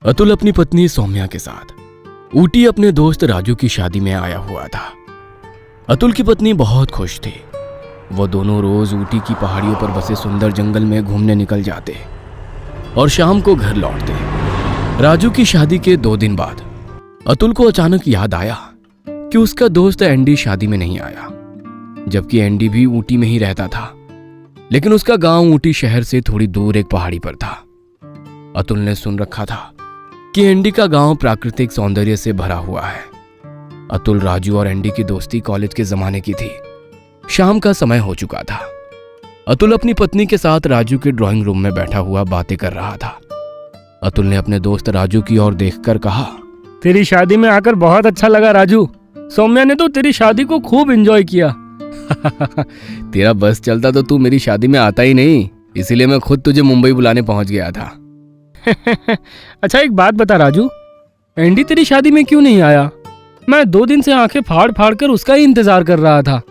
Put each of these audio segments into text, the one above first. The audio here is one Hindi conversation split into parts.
अतुल अपनी पत्नी सौम्या के साथ ऊटी अपने दोस्त राजू की शादी में आया हुआ था। अतुल की पत्नी बहुत खुश थी। वो दोनों रोज ऊटी की पहाड़ियों पर बसे सुंदर जंगल में घूमने निकल जाते और शाम को घर लौटते। राजू की शादी के 2 दिन बाद अतुल को अचानक याद आया कि उसका दोस्त एंडी शादी में नहीं आया, जबकि एंडी भी ऊटी में ही रहता था, लेकिन उसका गांव ऊटी शहर से थोड़ी दूर एक पहाड़ी पर था। अतुल ने सुन रखा था कि एंडी का गांव प्राकृतिक सौंदर्य से भरा हुआ है। अतुल, राजू और एंडी की दोस्ती कॉलेज के जमाने की थी। शाम का समय हो चुका था। अतुल अपनी पत्नी के साथ राजू के ड्राइंग रूम में बैठा हुआ बातें कर रहा था। अतुल ने अपने दोस्त राजू की ओर देखकर कहा, तेरी शादी में आकर बहुत अच्छा लगा राजू। सौम्या ने तो तेरी शादी को खूब एंजॉय किया। तेरा बस चलता तो तू मेरी शादी में आता ही नहीं, इसीलिए मैं खुद तुझे मुंबई बुलाने पहुंच गया था। अच्छा एक बात बता राजू, एंडी तेरी शादी में क्यों नहीं आया? मैं 2 दिन से आंखें फाड़ फाड़ कर उसका ही इंतजार कर रहा था।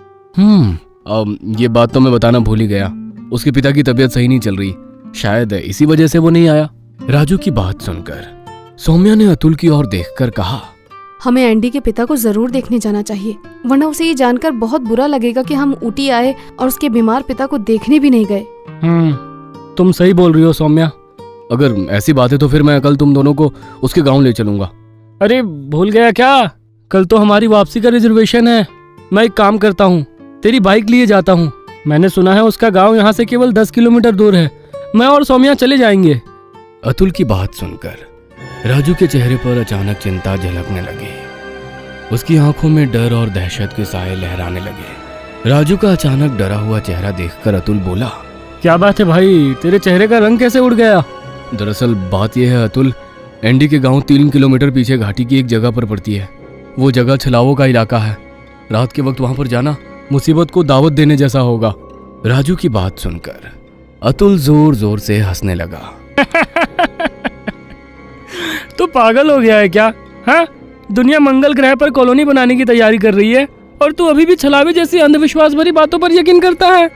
ये बात तो मैं बताना भूल ही गया। उसके पिता की तबीयत सही नहीं चल रही, शायद इसी वजह से वो नहीं आया। राजू की बात सुनकर सौम्या ने अतुल की ओर देखकर कहा, हमें एंडी के पिता को जरूर देखने जाना चाहिए, वरना उसे ये जानकर बहुत बुरा लगेगा कि हम ऊटी आए और उसके बीमार पिता को देखने भी नहीं गए। तुम सही बोल रही हो सौम्या। अगर ऐसी बात है तो फिर मैं कल तुम दोनों को उसके गांव ले चलूंगा। अरे भूल गया क्या? कल तो हमारी वापसी का रिजर्वेशन है। मैं एक काम करता हूँ, तेरी बाइक लिए जाता हूँ। मैंने सुना है उसका गांव यहाँ से केवल 10 किलोमीटर दूर है। मैं और सौम्या चले जाएंगे। अतुल की बात सुनकर राजू के चेहरे पर अचानक चिंता झलकने लगी। उसकी आंखों में डर और दहशत के साए लहराने लगे। राजू का अचानक डरा हुआ चेहरा देखकर अतुल बोला, क्या बात है भाई, तेरे चेहरे का रंग कैसे उड़ गया? दरअसल बात यह है अतुल, एंडी के गांव 3 किलोमीटर पीछे घाटी की एक जगह पर पड़ती है। वो जगह छलावों का इलाका है। रात के वक्त वहां पर जाना मुसीबत को दावत देने जैसा होगा। राजू की बात सुनकर अतुल जोर जोर से हंसने लगा। तो पागल हो गया है क्या? हाँ, दुनिया मंगल ग्रह पर कॉलोनी बनाने की तैयारी कर रही है और तू अभी भी छलावे जैसी अंधविश्वास भरी बातों पर यकीन करता है?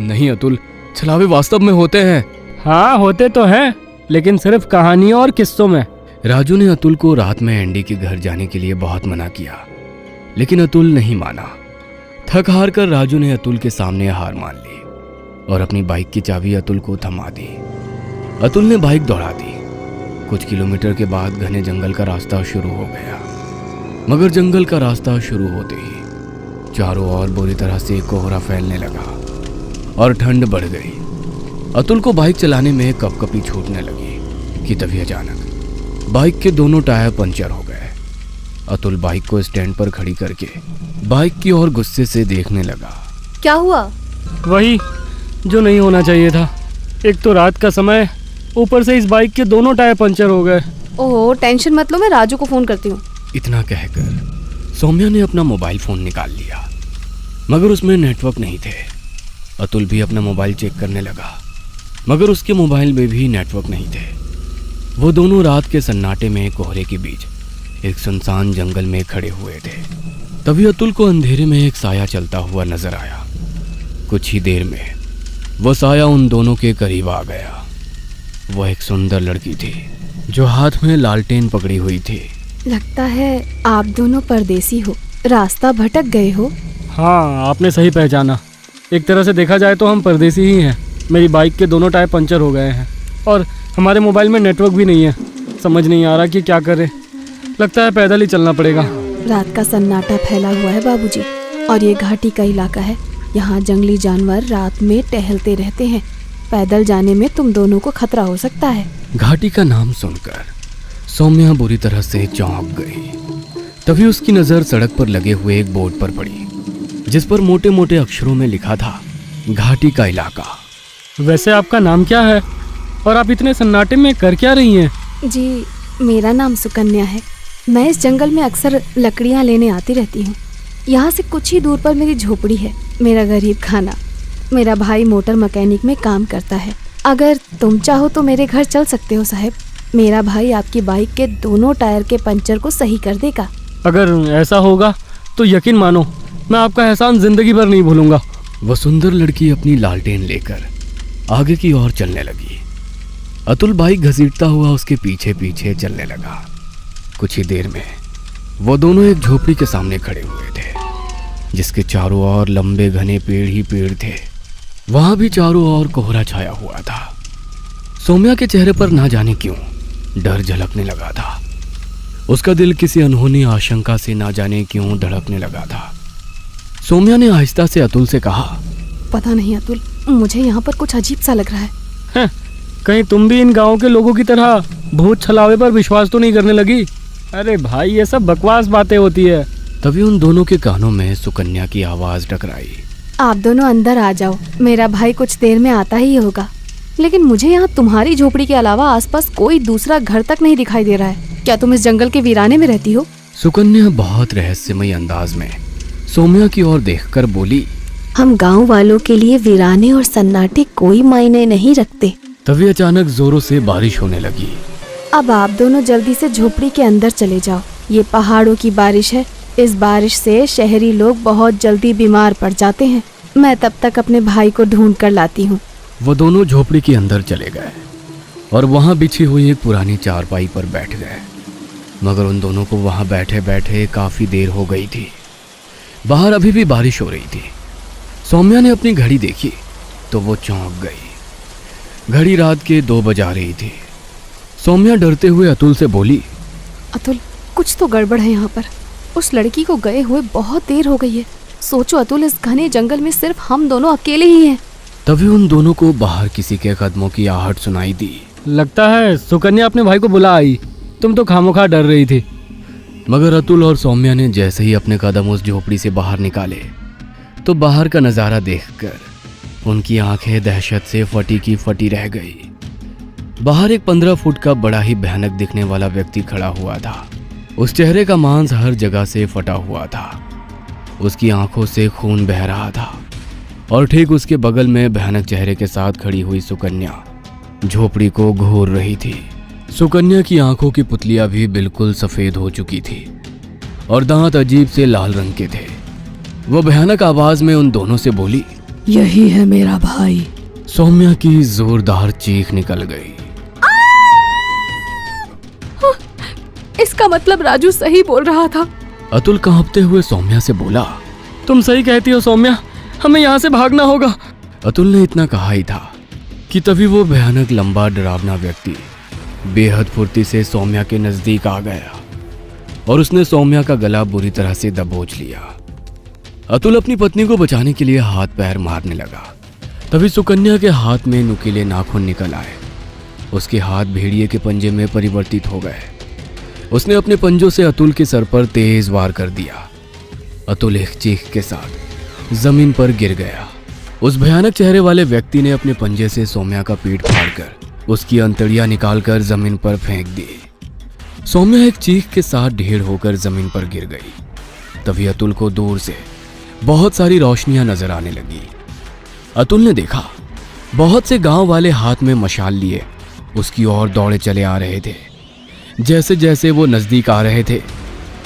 नहीं अतुल, छलावे वास्तव में होते हैं। हाँ होते तो हैं, लेकिन सिर्फ कहानियों और किस्सों में। राजू ने अतुल को रात में एंडी के घर जाने के लिए बहुत मना किया, लेकिन अतुल नहीं माना। थक हार कर राजू ने अतुल के सामने हार मान ली और अपनी बाइक की चाबी अतुल को थमा दी। अतुल ने बाइक दौड़ा दी। कुछ किलोमीटर के बाद घने जंगल का रास्ता शुरू हो गया, मगर जंगल का रास्ता शुरू होते ही चारों ओर बुरी तरह से कोहरा फैलने लगा और ठंड बढ़ गई। अतुल को बाइक चलाने में कपकपी छूटने लगी कि तभी अचानक बाइक के दोनों टायर पंचर हो गए। अतुल बाइक को स्टैंड पर खड़ी करके बाइक की ओर गुस्से से देखने लगा। क्या हुआ? वही जो नहीं होना चाहिए था। एक तो रात का समय, ऊपर से इस बाइक के दोनों टायर पंचर हो गए। ओह, टेंशन मत लो, मैं राजू को फोन करती हूँ। इतना कहकर सौम्या ने अपना मोबाइल फोन निकाल लिया, मगर उसमें नेटवर्क नहीं थे। अतुल भी अपना मोबाइल चेक करने लगा, मगर उसके मोबाइल में भी नेटवर्क नहीं थे। वो दोनों रात के सन्नाटे में कोहरे के बीच एक सुनसान जंगल में खड़े हुए थे। तभी अतुल को अंधेरे में एक साया चलता हुआ नजर आया। कुछ ही देर में वो साया उन दोनों के करीब आ गया। वो एक सुंदर लड़की थी जो हाथ में लालटेन पकड़ी हुई थी। लगता है आप दोनों परदेसी हो, रास्ता भटक गए हो। हाँ, आपने सही पहचाना। एक तरह से देखा जाए तो हम परदेसी ही हैं। मेरी बाइक के दोनों टायर पंचर हो गए हैं और हमारे मोबाइल में नेटवर्क भी नहीं है। समझ नहीं आ रहा कि क्या करें। लगता है पैदल ही चलना पड़ेगा। रात का सन्नाटा फैला हुआ है बाबूजी, और ये घाटी का इलाका है। यहाँ जंगली जानवर रात में टहलते रहते हैं। पैदल जाने में तुम दोनों को खतरा हो सकता है। घाटी का नाम सुनकर सौम्या बुरी तरह से चौंक गई। तभी उसकी नजर सड़क पर लगे हुए एक बोर्ड पर पड़ी, जिस पर मोटे मोटे अक्षरों में लिखा था, घाटी का इलाका। वैसे आपका नाम क्या है और आप इतने सन्नाटे में कर क्या रही हैं? जी, मेरा नाम सुकन्या है। मैं इस जंगल में अक्सर लकड़ियाँ लेने आती रहती हूँ। यहाँ से कुछ ही दूर पर मेरी झोपड़ी है, मेरा गरीब खाना। मेरा भाई मोटर मैकेनिक में काम करता है। अगर तुम चाहो तो मेरे घर चल सकते हो साहब। मेरा भाई आपकी बाइक के दोनों टायर के पंचर को सही कर देगा। अगर ऐसा होगा तो यकीन मानो, मैं आपका एहसान जिंदगी भर नहीं भूलूंगा। वह सुंदर लड़की अपनी लालटेन लेकर आगे की ओर चलने लगी। अतुल बाइक घसीटता हुआ उसके पीछे पीछे चलने लगा। कुछ ही देर में वो दोनों एक झोपड़ी के सामने खड़े हुए थे, जिसके चारों ओर लंबे घने पेड़ ही पेड़ थे। वहां भी चारों ओर कोहरा छाया हुआ था। सौम्या के चेहरे पर ना जाने क्यों डर झलकने लगा था। उसका दिल किसी अनहोनी आशंका से ना जाने क्यों धड़कने लगा था। सौम्या ने आहिस्ता से अतुल से कहा, पता नहीं अतुल, मुझे यहाँ पर कुछ अजीब सा लग रहा है। हैं, कहीं तुम भी इन गांव के लोगों की तरह भूत छलावे पर विश्वास तो नहीं करने लगी? अरे भाई, ये सब बकवास बातें होती है। तभी उन दोनों के कानों में सुकन्या की आवाज टकराई। आप दोनों अंदर आ जाओ, मेरा भाई कुछ देर में आता ही होगा। लेकिन मुझे यहाँ तुम्हारी झोपड़ी के अलावा आसपास कोई दूसरा घर तक नहीं दिखाई दे रहा है। क्या तुम इस जंगल के वीराने में रहती हो? सुकन्या बहुत रहस्यमय अंदाज में सौम्या की ओर देखकर बोली, हम गांव वालों के लिए वीराने और सन्नाटे कोई मायने नहीं रखते। तभी अचानक जोरों से बारिश होने लगी। अब आप दोनों जल्दी से झोपड़ी के अंदर चले जाओ। ये पहाड़ों की बारिश है, इस बारिश से शहरी लोग बहुत जल्दी बीमार पड़ जाते हैं। मैं तब तक अपने भाई को ढूंढ कर लाती हूँ। वो दोनों झोपड़ी के अंदर चले गए और वहां बिछी हुई एक पुरानी चारपाई पर बैठ गए। मगर उन दोनों को वहां बैठे बैठे काफी देर हो गई थी। बाहर अभी भी बारिश हो रही थी। सौम्या ने अपनी घड़ी देखी तो वो चौंक गई। घड़ी रात के 2 बजा रही थी। सौम्या डरते हुए अतुल से बोली, अतुल, कुछ तो गड़बड़ है यहाँ पर। उस लड़की को गए हुए बहुत देर हो गई है। सोचो अतुल, इस घने जंगल में सिर्फ हम दोनों अकेले ही हैं। तभी उन दोनों को बाहर किसी के कदमों की आहट सुनाई दी। लगता है सुकन्या अपने भाई को बुला आई। तुम तो खामोखा डर रही थी। मगर अतुल और सौम्या ने जैसे ही अपने कदम उस झोपड़ी से बाहर निकाले तो बाहर का नज़ारा देखकर उनकी आंखें दहशत से फटी की फटी रह गई। बाहर एक 15 फुट का बड़ा ही भयानक दिखने वाला व्यक्ति खड़ा हुआ था। उस चेहरे का मांस हर जगह से फटा हुआ था। उसकी आंखों से खून बह रहा था और ठीक उसके बगल में भयानक चेहरे के साथ खड़ी हुई सुकन्या झोपड़ी को घूर रही थी। सुकन्या की आंखों की पुतलियां भी बिल्कुल सफेद हो चुकी थी और दांत अजीब से लाल रंग के थे। वो भयानक आवाज में उन दोनों से बोली, यही है मेरा भाई। सौम्या की जोरदार चीख निकल गई। इसका मतलब राजू सही बोल रहा था। अतुल कांपते हुए सौम्या से बोला, तुम सही कहती हो सौम्या, हमें यहाँ से भागना होगा। अतुल ने इतना कहा ही था कि तभी वो भयानक लंबा डरावना व्यक्ति बेहद फुर्ती से सौम्या के नजदीक आ गया और उसने सौम्या का गला बुरी तरह से दबोच लिया। अतुल अपनी पत्नी को बचाने के लिए हाथ पैर मारने लगा। तभी सुकन्या के हाथ में नुकीले नाखून निकल आए। उसके हाथ भेड़िए के पंजे में परिवर्तित हो गए। उसने अपने पंजों से अतुल के सर पर तेज वार कर दिया। अतुल एक चीख के साथ जमीन पर गिर गया। उस भयानक चेहरे वाले व्यक्ति ने अपने पंजे से सौम्या का पीठ फाड़कर उसकी अंतड़ियां निकालकर जमीन पर फेंक दी। सौम्या एक चीख के साथ ढेर होकर जमीन पर गिर गई। तभी अतुल को दूर से बहुत सारी रोशनियां नजर आने लगी। अतुल ने देखा बहुत से गांव वाले हाथ में मशाल लिए उसकी ओर दौड़े चले आ रहे थे। जैसे जैसे वो नजदीक आ रहे थे,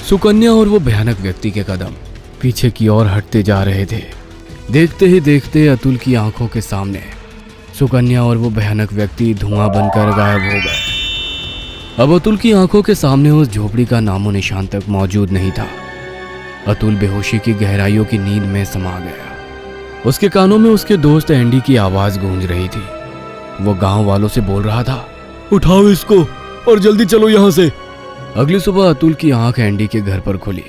सुकन्या और वो भयानक व्यक्ति के कदम पीछे की ओर हटते जा रहे थे। देखते ही देखते अतुल की आंखों के सामने सुकन्या और वो भयानक व्यक्ति धुआं बनकर गायब हो गए। अब अतुल की आंखों के सामने उस झोपड़ी का नामो निशान तक मौजूद नहीं था। अतुल बेहोशी की गहराइयों की नींद में समा गया। उसके कानों में उसके दोस्त एंडी की आवाज गूंज रही थी। वो गांव वालों से बोल रहा था, उठाओ इसको और जल्दी चलो यहाँ से। अगली सुबह अतुल की आंख एंडी के घर पर खुली।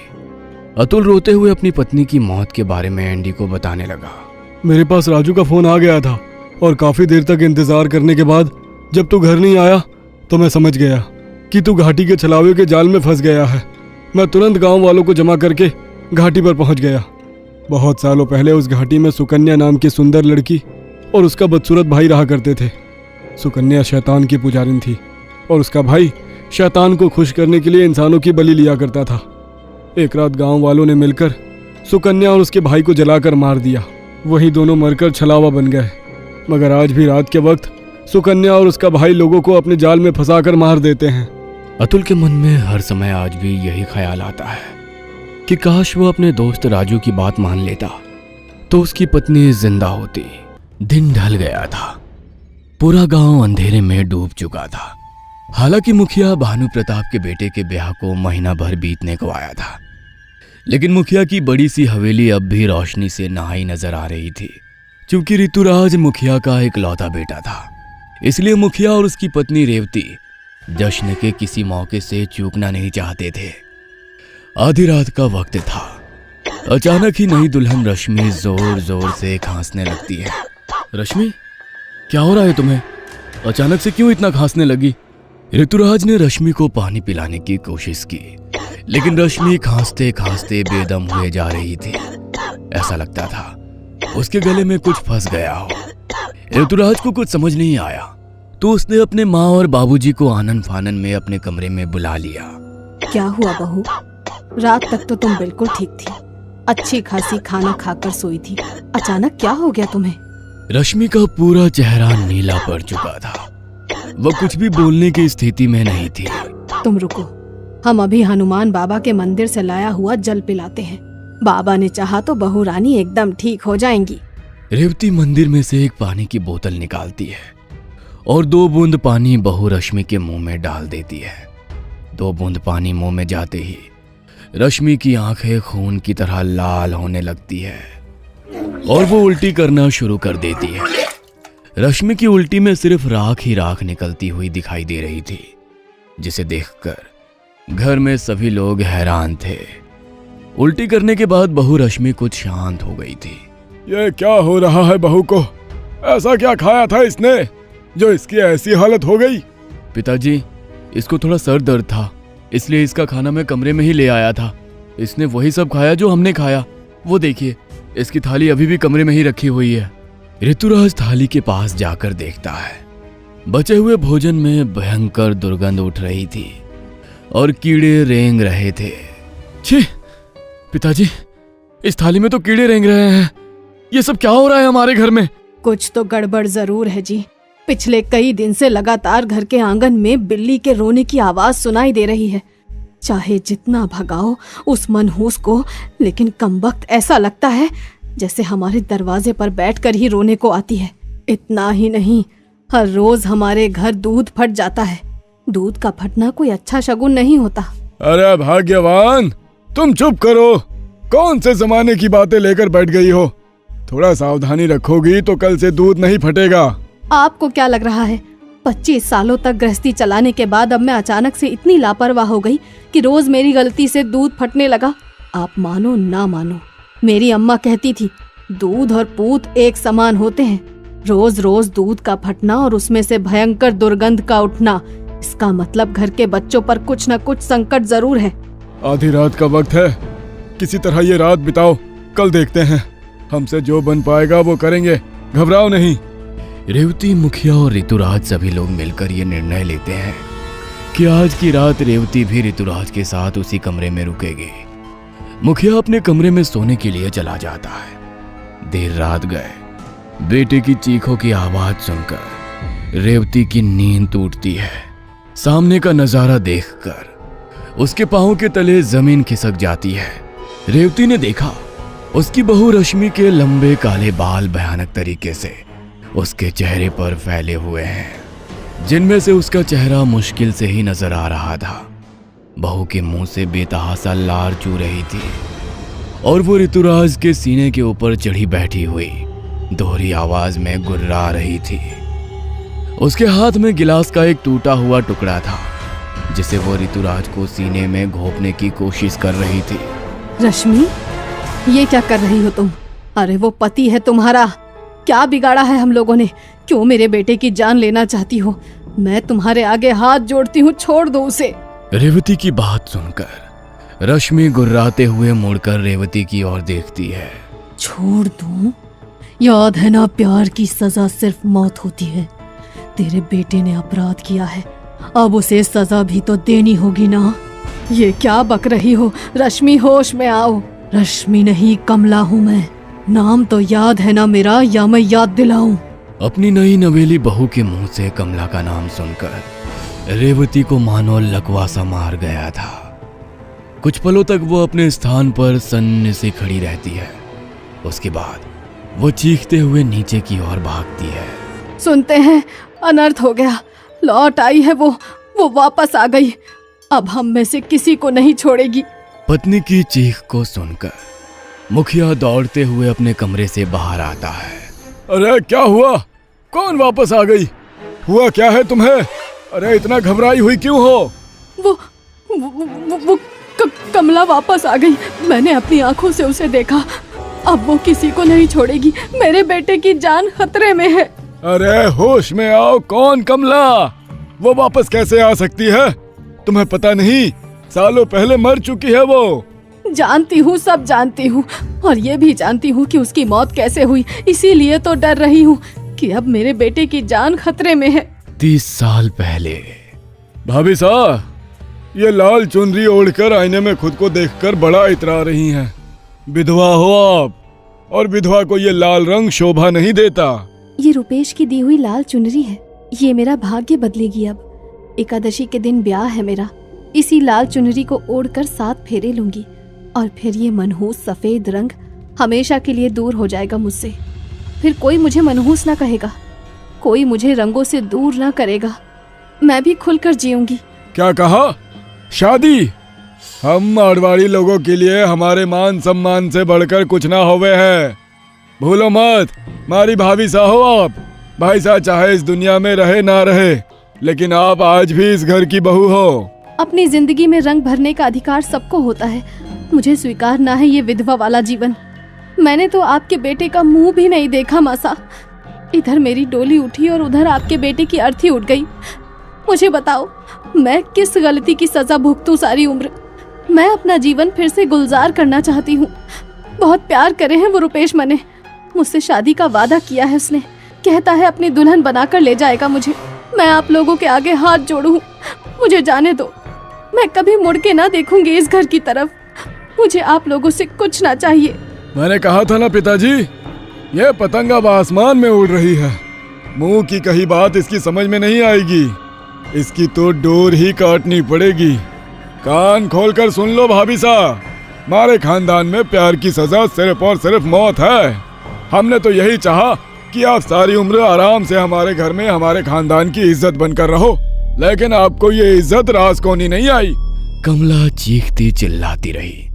अतुल रोते हुए अपनी पत्नी की मौत के बारे में एंडी को बताने लगा। मेरे पास राजू का फोन आ गया था और काफी देर तक इंतजार करने के बाद जब तू घर नहीं आया तो मैं समझ गया कि तू घाटी के छलावे के जाल में फंस गया है। मैं तुरंत गांव वालों को जमा करके घाटी पर पहुंच गया। बहुत सालों पहले उस घाटी में सुकन्या नाम की सुंदर लड़की और उसका बदसूरत भाई रहा करते थे। सुकन्या शैतान की पुजारिन थी और उसका भाई शैतान को खुश करने के लिए इंसानों की बलि लिया करता था। एक रात गांव वालों ने मिलकर सुकन्या और उसके भाई को जलाकर मार दिया। वही दोनों मरकर छलावा बन गए। मगर आज भी रात के वक्त सुकन्या और उसका भाई लोगों को अपने जाल में फंसाकर मार देते हैं। अतुल के मन में हर समय आज भी यही ख्याल आता है कि काश वो अपने दोस्त राजू की बात मान लेता तो उसकी पत्नी जिंदा होती। दिन ढल गया था। पूरा गांव अंधेरे में डूब चुका था। हालांकि मुखिया भानु प्रताप के बेटे के ब्याह को महीना भर बीतने को आया था, लेकिन मुखिया की बड़ी सी हवेली अब भी रोशनी से नहाई नजर आ रही थी। क्योंकि ऋतुराज मुखिया का एक लौता बेटा था, इसलिए मुखिया और उसकी पत्नी रेवती जश्न के किसी मौके से चूकना नहीं चाहते थे। आधी रात का वक्त था। अचानक ही नई दुल्हन रश्मि जोर जोर से खांसने लगती है। रश्मि, क्या हो रहा है तुम्हें? अचानक से क्यों इतना खांसने लगी? ऋतुराज ने रश्मि को पानी पिलाने की कोशिश की, लेकिन रश्मि खांसते खांसते बेदम हुए जा रही थी। ऐसा लगता था उसके गले में कुछ फंस गया हो। ऋतुराज को कुछ समझ नहीं आया, तो उसने अपने माँ और बाबूजी को आनन फानन में अपने कमरे में बुला लिया। क्या हुआ बहू? रात तक तो तुम बिल्कुल ठीक थी, अच्छी खासी खाना खाकर सोई थी, अचानक क्या हो गया तुम्हें? रश्मि का पूरा चेहरा नीला पड़ चुका था। वह कुछ भी बोलने की स्थिति में नहीं थी। तुम रुको, हम अभी हनुमान बाबा के मंदिर से लाया हुआ जल पिलाते हैं। बाबा ने चाहा तो बहू रानी एकदम ठीक हो जाएंगी। रेवती मंदिर में से एक पानी की बोतल निकालती है और 2 बूंद पानी बहू रश्मि के मुंह में डाल देती है। 2 बूंद पानी मुंह में जाते ही रश्मि की आंखें खून की तरह लाल होने लगती है और वो उल्टी करना शुरू कर देती है। रश्मि की उल्टी में सिर्फ राख ही राख निकलती हुई दिखाई दे रही थी, जिसे देखकर घर में सभी लोग हैरान थे। उल्टी करने के बाद बहू रश्मि कुछ शांत हो गई थी। ये क्या हो रहा है बहू को? ऐसा क्या खाया था इसने जो इसकी ऐसी हालत हो गई? पिताजी, इसको थोड़ा सर दर्द था, इसलिए इसका खाना मैं कमरे में ही ले आया था। इसने वही सब खाया जो हमने खाया। वो देखिए, इसकी थाली अभी भी कमरे में ही रखी हुई है। ऋतुराज थाली के पास जाकर देखता है। बचे हुए भोजन में भयंकर दुर्गंध उठ रही थी और कीड़े रेंग रहे थे। छी पिताजी, इस थाली में तो कीड़े रेंग रहे हैं। ये सब क्या हो रहा है हमारे घर में? कुछ तो गड़बड़ जरूर है जी। पिछले कई दिन से लगातार घर के आंगन में बिल्ली के रोने की आवाज सुनाई दे रही है। चाहे जितना भगाओ उस मनहूस को, लेकिन कमबख्त ऐसा लगता है जैसे हमारे दरवाजे पर बैठकर ही रोने को आती है। इतना ही नहीं, हर रोज हमारे घर दूध फट जाता है। दूध का फटना कोई अच्छा शगुन नहीं होता। अरे भाग्यवान, तुम चुप करो। कौन से जमाने की बातें लेकर बैठ गई हो? थोड़ा सावधानी रखोगी तो कल से दूध नहीं फटेगा। आपको क्या लग रहा है 25 सालों तक गृहस्थी चलाने के बाद अब मैं अचानक से इतनी लापरवाह हो गई कि रोज मेरी गलती से दूध फटने लगा? आप मानो ना मानो, मेरी अम्मा कहती थी दूध और पूत एक समान होते हैं। रोज रोज दूध का फटना और उसमें से भयंकर दुर्गंध का उठना, इसका मतलब घर के बच्चों पर कुछ न कुछ संकट जरूर है। आधी रात का वक्त है, किसी तरह ये रात बिताओ, कल देखते हैं। हमसे जो बन पाएगा वो करेंगे, घबराओ नहीं। रेवती, मुखिया और ऋतुराज सभी लोग मिलकर ये निर्णय लेते हैं कि आज की रात रेवती भी ऋतुराज के साथ उसी कमरे में रुकेगी। मुखिया अपने कमरे में सोने के लिए चला जाता है। देर रात गए बेटे की चीखों की आवाज सुनकर रेवती की नींद टूटती है। सामने का नजारा देखकर उसके पांवों के तले जमीन खिसक जाती है। रेवती ने देखा उसकी बहू रश्मि के लंबे काले बाल भयानक तरीके से उसके चेहरे पर फैले हुए हैं, जिनमें से उसका चेहरा मुश्किल से ही नजर आ रहा था। बहू के मुंह से बेतहासा लार चू रही थी और वो ऋतुराज के सीने के ऊपर चढ़ी बैठी हुई दोहरी आवाज में गुर्रा रही थी। उसके हाथ में गिलास का एक टूटा हुआ टुकड़ा था, जिसे वो ऋतुराज को सीने में घोंपने की कोशिश कर रही थी। रश्मि, ये क्या कर रही हो तुम? अरे वो पति है तुम्हारा, क्या बिगाड़ा है हम लोगों ने? क्यों मेरे बेटे की जान लेना चाहती हो? मैं तुम्हारे आगे हाथ जोड़ती हूँ, छोड़ दो उसे। रेवती की बात सुनकर रश्मि गुर्राते हुए मुड़कर रेवती की ओर देखती है। छोड़ दूं? याद है ना, प्यार की सजा सिर्फ मौत होती है। तेरे बेटे ने अपराध किया है, अब उसे सजा भी तो देनी होगी ना। ये क्या बक रही हो? रश्मि, होश में आओ। रश्मि नहीं, कमला हूँ मैं। नाम तो याद है ना मेरा, या मैं याद दिलाऊं? अपनी नई नवेली बहू के मुंह से कमला का नाम सुनकर रेवती को मानो लकवा सा मार गया था। कुछ पलों तक वो अपने स्थान पर सन्न से खड़ी रहती है। उसके बाद वो चीखते हुए नीचे की ओर भागती है। सुनते हैं, अनर्थ हो गया। लौट आई है वो वापस आ गई। अब हम में से किसी को नहीं छोड़ेगी। पत्नी की चीख को सुनकर मुखिया दौड़ते हुए अपने कमरे से बाहर आता है। अरे क्या हुआ? कौन वापस आ गई? हुआ क्या है तुम्हें? अरे इतना घबराई हुई क्यों हो? वो कमला वापस आ गई। मैंने अपनी आंखों से उसे देखा। अब वो किसी को नहीं छोड़ेगी। मेरे बेटे की जान खतरे में है। अरे होश में आओ। कौन कमला? वो वापस कैसे आ सकती है? तुम्हें पता नहीं, सालों पहले मर चुकी है वो। जानती हूँ, सब जानती हूँ, और ये भी जानती हूँ कि उसकी मौत कैसे हुई। इसीलिए तो डर रही हूँ कि अब मेरे बेटे की जान खतरे में है। 30 साल पहले। भाभी साहब, ये लाल चुनरी ओढ़कर आईने में खुद को देखकर बड़ा इतरा रही हैं। विधवा हो आप, और विधवा को ये लाल रंग शोभा नहीं देता। ये रुपेश की दी हुई लाल चुनरी है। ये मेरा भाग्य बदलेगी। अब एकादशी के दिन ब्याह है मेरा। इसी लाल चुनरी को ओढ़कर 7 फेरे लूंगी और फिर ये मनहूस सफेद रंग हमेशा के लिए दूर हो जाएगा मुझसे। फिर कोई मुझे मनहूस ना कहेगा, कोई मुझे रंगों से दूर ना करेगा। मैं भी खुलकर जीऊंगी। क्या कहा? शादी? हम मारवाड़ी लोगों के लिए हमारे मान सम्मान से बढ़कर कुछ ना होवे है। भूलो मत, मारी भाभी सा हो आप। भाई साहब चाहे इस दुनिया में रहे ना रहे, लेकिन आप आज भी इस घर की बहू हो। अपनी जिंदगी में रंग भरने का अधिकार सबको होता है। मुझे स्वीकार ना है ये विधवा वाला जीवन। मैंने तो आपके बेटे का मुंह भी नहीं देखा मासा। इधर मेरी डोली उठी और उधर आपके बेटे की अर्थी उठ गई। मुझे बताओ, मैं किस गलती की सजा भुगतूं सारी उम्र? मैं अपना जीवन फिर से गुलजार करना चाहती हूँ। बहुत प्यार करे हैं वो रुपेश मने। मुझसे शादी का वादा किया है उसने। कहता है अपनी दुल्हन बनाकर ले जाएगा मुझे। मैं आप लोगों के आगे हाथ जोड़ूं। मुझे जाने दो। मैं कभी मुड़ के ना देखूंगी इस घर की तरफ। मुझे आप लोगों से कुछ ना चाहिए। मैंने कहा था ना पिताजी, ये पतंग अब आसमान में उड़ रही है। मुंह की कही बात इसकी समझ में नहीं आएगी। इसकी तो डोर ही काटनी पड़ेगी। कान खोलकर सुन लो भाभी साहब, हमारे खानदान में प्यार की सजा सिर्फ और सिर्फ मौत है। हमने तो यही चाहा कि आप सारी उम्र आराम से हमारे घर में हमारे खानदान की इज्जत बनकर रहो, लेकिन आपको ये इज्जत राजकोनी नहीं आई। कमला चीखती चिल्लाती रही,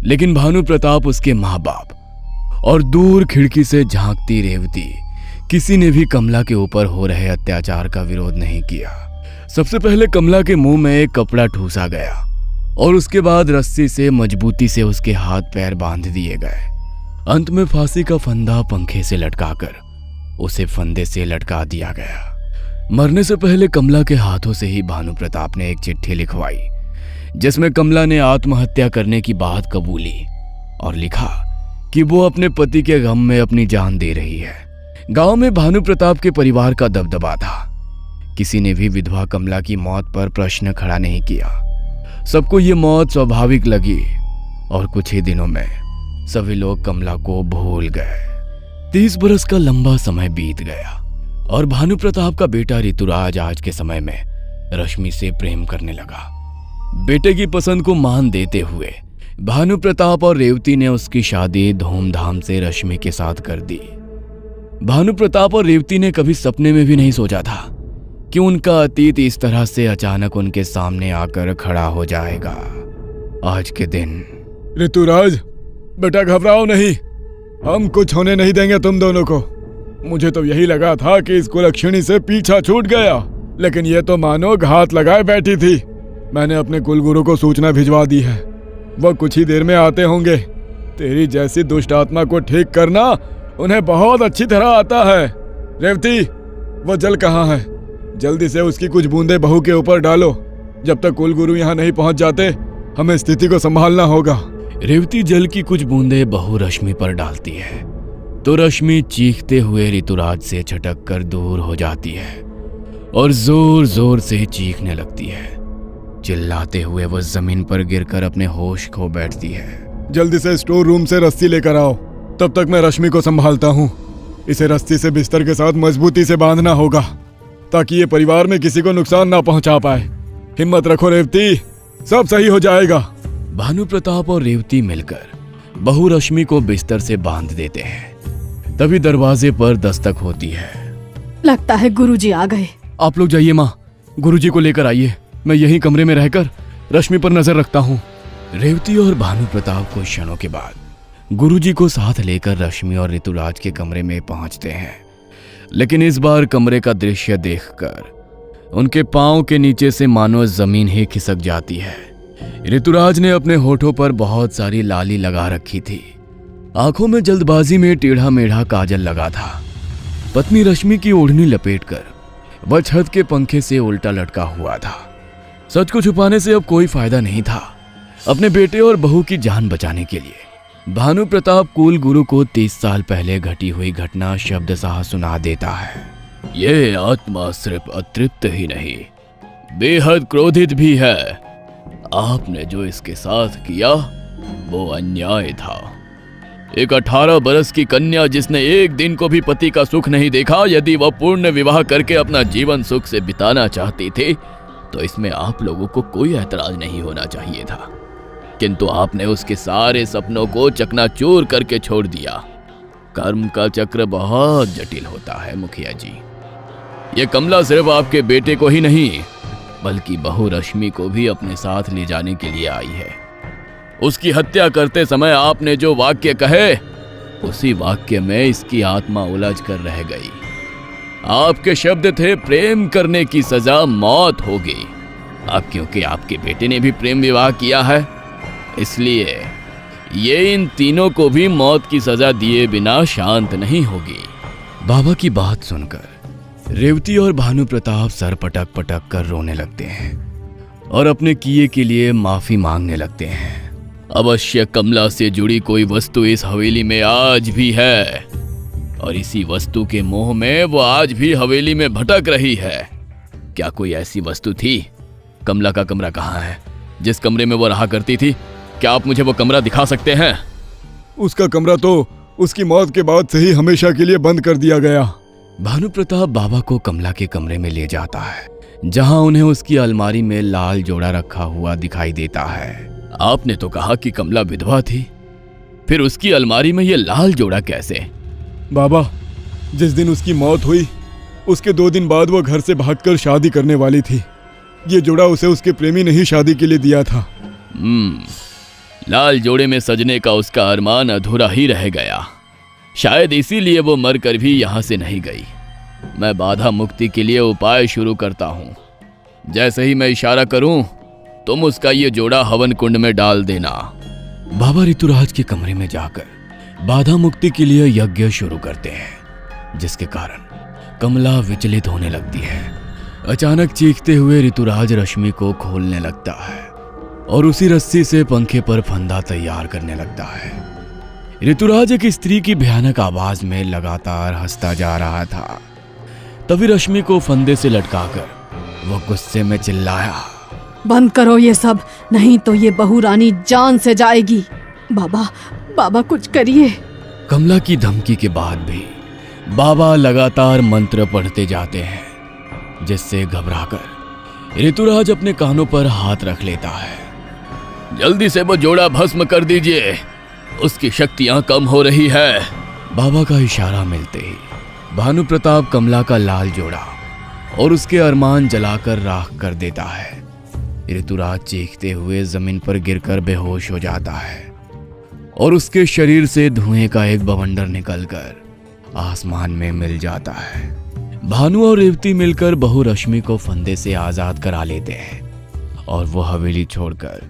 लेकिन भानु प्रताप, उसके माँ बाप और दूर खिड़की से झांकती रेवती, किसी ने भी कमला के ऊपर हो रहे अत्याचार का विरोध नहीं किया। सबसे पहले कमला के मुंह में एक कपड़ा ठूसा गया और उसके बाद रस्सी से मजबूती से उसके हाथ पैर बांध दिए गए। अंत में फांसी का फंदा पंखे से लटकाकर उसे फंदे से लटका दिया गया। मरने से पहले कमला के हाथों से ही भानु प्रताप ने एक चिट्ठी लिखवाई, जिसमें कमला ने आत्महत्या करने की बात कबूली और लिखा कि वो अपने पति के गम में अपनी जान दे रही है। गांव में भानु प्रताप के परिवार का दबदबा था। किसी ने भी विधवा कमला की मौत पर प्रश्न खड़ा नहीं किया। सबको ये मौत स्वाभाविक लगी और कुछ ही दिनों में सभी लोग कमला को भूल गए। 30 बरस का लंबा समय बीत गया और भानु प्रताप का बेटा ऋतुराज आज के समय में रश्मि से प्रेम करने लगा। बेटे की पसंद को मान देते हुए भानु प्रताप और रेवती ने उसकी शादी धूमधाम से रश्मि के साथ कर दी। भानु प्रताप और रेवती ने कभी सपने में भी नहीं सोचा था कि उनका अतीत इस तरह से अचानक उनके सामने आकर खड़ा हो जाएगा। आज के दिन ऋतुराज, बेटा घबराओ नहीं, हम कुछ होने नहीं देंगे तुम दोनों को। मुझे तो यही लगा था कि इस कुलक्षणी से पीछा छूट गया, लेकिन ये तो मानो घात लगाए बैठी थी। मैंने अपने कुलगुरु को सूचना भिजवा दी है, वो कुछ ही देर में आते होंगे। तेरी जैसी दुष्ट आत्मा को ठीक करना उन्हें बहुत अच्छी तरह आता है। रेवती, वो जल कहाँ है? जल्दी से उसकी कुछ बूंदे बहू के ऊपर डालो। जब तक कुलगुरु यहाँ नहीं पहुँच जाते, हमें स्थिति को संभालना होगा। रेवती जल की कुछ बूंदें बहू रश्मि पर डालती है तो रश्मि चीखते हुए ऋतुराज से छटक कर दूर हो जाती है और जोर जोर से चीखने लगती है। चिल्लाते हुए वो जमीन पर गिरकर अपने होश खो बैठती है। जल्दी से स्टोर रूम से रस्सी लेकर आओ, तब तक मैं रश्मि को संभालता हूँ। इसे रस्सी से बिस्तर के साथ मजबूती से बांधना होगा ताकि ये परिवार में किसी को नुकसान ना पहुंचा पाए। हिम्मत रखो रेवती, सब सही हो जाएगा। भानु प्रताप और रेवती मिलकर बहू रश्मि को बिस्तर से बांध देते हैं। तभी दरवाजे पर दस्तक होती है लगता है गुरुजी आ गए। आप लोग जाइए माँ, गुरुजी को लेकर आइए। मैं यहीं कमरे में रहकर रश्मि पर नजर रखता हूँ। रेवती और भानु प्रताप कुछ क्षणों के बाद गुरुजी को साथ लेकर रश्मि और ऋतुराज के कमरे में पहुंचते हैं। लेकिन इस बार कमरे का दृश्य देखकर उनके पांव के नीचे से मानो जमीन ही खिसक जाती है। ऋतुराज ने अपने होठों पर बहुत सारी लाली लगा रखी थी। आंखों में जल्दबाजी में टेढ़ा मेढ़ा काजल लगा था। पत्नी रश्मि की ओढ़नी लपेटकर वह छत के पंखे से उल्टा लटका हुआ था। सच को छुपाने से अब कोई फायदा नहीं था। अपने बेटे और बहू की जान बचाने के लिए भानु प्रताप कुल गुरु को 30 साल पहले घटी हुई घटना शब्द सा सुना देता है। ये आत्मा सिर्फ अतृप्त ही नहीं, बेहद क्रोधित भी है। आपने जो इसके साथ किया वो अन्याय था। एक 18 बरस की कन्या जिसने एक दिन को भी पति का सुख नहीं देखा, यदि वह पूर्ण विवाह करके अपना जीवन सुख से बिताना चाहती थी तो इसमें आप लोगों को कोई ऐतराज नहीं होना चाहिए था। किंतु आपने उसके सारे सपनों को चकनाचूर करके छोड़ दिया। कर्म का चक्र बहुत जटिल होता है मुखिया जी। ये कमला सिर्फ आपके बेटे को ही नहीं बल्कि बहू रश्मि को भी अपने साथ ले जाने के लिए आई है। उसकी हत्या करते समय आपने जो वाक्य कहे उसी वाक्य में इसकी आत्मा उलझ कर रह गई। आपके शब्द थे प्रेम करने की सजा मौत होगी। अब क्योंकि आपके बेटे ने भी प्रेम विवाह किया है इसलिए ये इन तीनों को भी मौत की सजा दिए बिना शांत नहीं होगी। बाबा की बात सुनकर रेवती और भानु प्रताप सर पटक पटक कर रोने लगते हैं और अपने किए के लिए माफी मांगने लगते हैं। अवश्य कमला से जुड़ी कोई वस्तु इस हवेली में आज भी है और इसी वस्तु के मोह में वो आज भी हवेली में भटक रही है। क्या कोई ऐसी वस्तु थी? कमला का कमरा कहाँ है? जिस कमरे में वो रहा करती थी, क्या आप मुझे वो कमरा दिखा सकते हैं? उसका कमरा तो उसकी मौत के बाद से ही हमेशा के लिए बंद कर दिया गया। भानु प्रताप बाबा को कमला के कमरे में ले जाता है जहां उन्हें उसकी अलमारी में लाल जोड़ा रखा हुआ दिखाई देता है। आपने तो कहा कि कमला विधवा थी, फिर उसकी अलमारी में ये लाल जोड़ा कैसे? बाबा, जिस दिन उसकी मौत हुई उसके 2 दिन बाद वो घर से भागकर शादी करने वाली थी। ये जोड़ा उसे उसके प्रेमी ने ही शादी के लिए दिया था। लाल जोड़े में सजने का उसका अरमान अधूरा ही रह गया। शायद इसीलिए वो मरकर भी यहां से नहीं गई। मैं बाधा मुक्ति के लिए उपाय शुरू करता हूं। जैसे ही मैं इशारा करूं तुम उसका ये जोड़ा हवन कुंड में डाल देना। बाबा ऋतुराज के कमरे में जाकर बाधा मुक्ति के लिए यज्ञ शुरू करते हैं, जिसके कारण कमला विचलित होने लगती है। अचानक चीखते हुए ऋतुराज रश्मि को खोलने लगता है और उसी रस्सी से पंखे पर फंदा तैयार करने लगता है। ऋतुराज एक स्त्री की भयानक आवाज में लगातार हंसता जा रहा था। तभी रश्मि को फंदे से लटकाकर वो गुस्से में चिल्लाया, बंद करो ये सब, नहीं तो ये बहू रानी जान से जाएगी। बाबा, बाबा कुछ करिए। कमला की धमकी के बाद भी बाबा लगातार मंत्र पढ़ते जाते हैं, जिससे घबराकर ऋतुराज अपने कानों पर हाथ रख लेता है। जल्दी से वो जोड़ा भस्म कर दीजिए, उसकी शक्तियां कम हो रही है। बाबा का इशारा मिलते ही भानु प्रताप कमला का लाल जोड़ा और उसके अरमान जलाकर राख कर देता है। ऋतुराज चीखते हुए जमीन पर गिरकर बेहोश हो जाता है और उसके शरीर से धुएं का एक बवंडर निकलकर आसमान में मिल जाता है। भानु और रेवती मिलकर बहू रश्मि को फंदे से आजाद करा लेते हैं और वो हवेली छोड़कर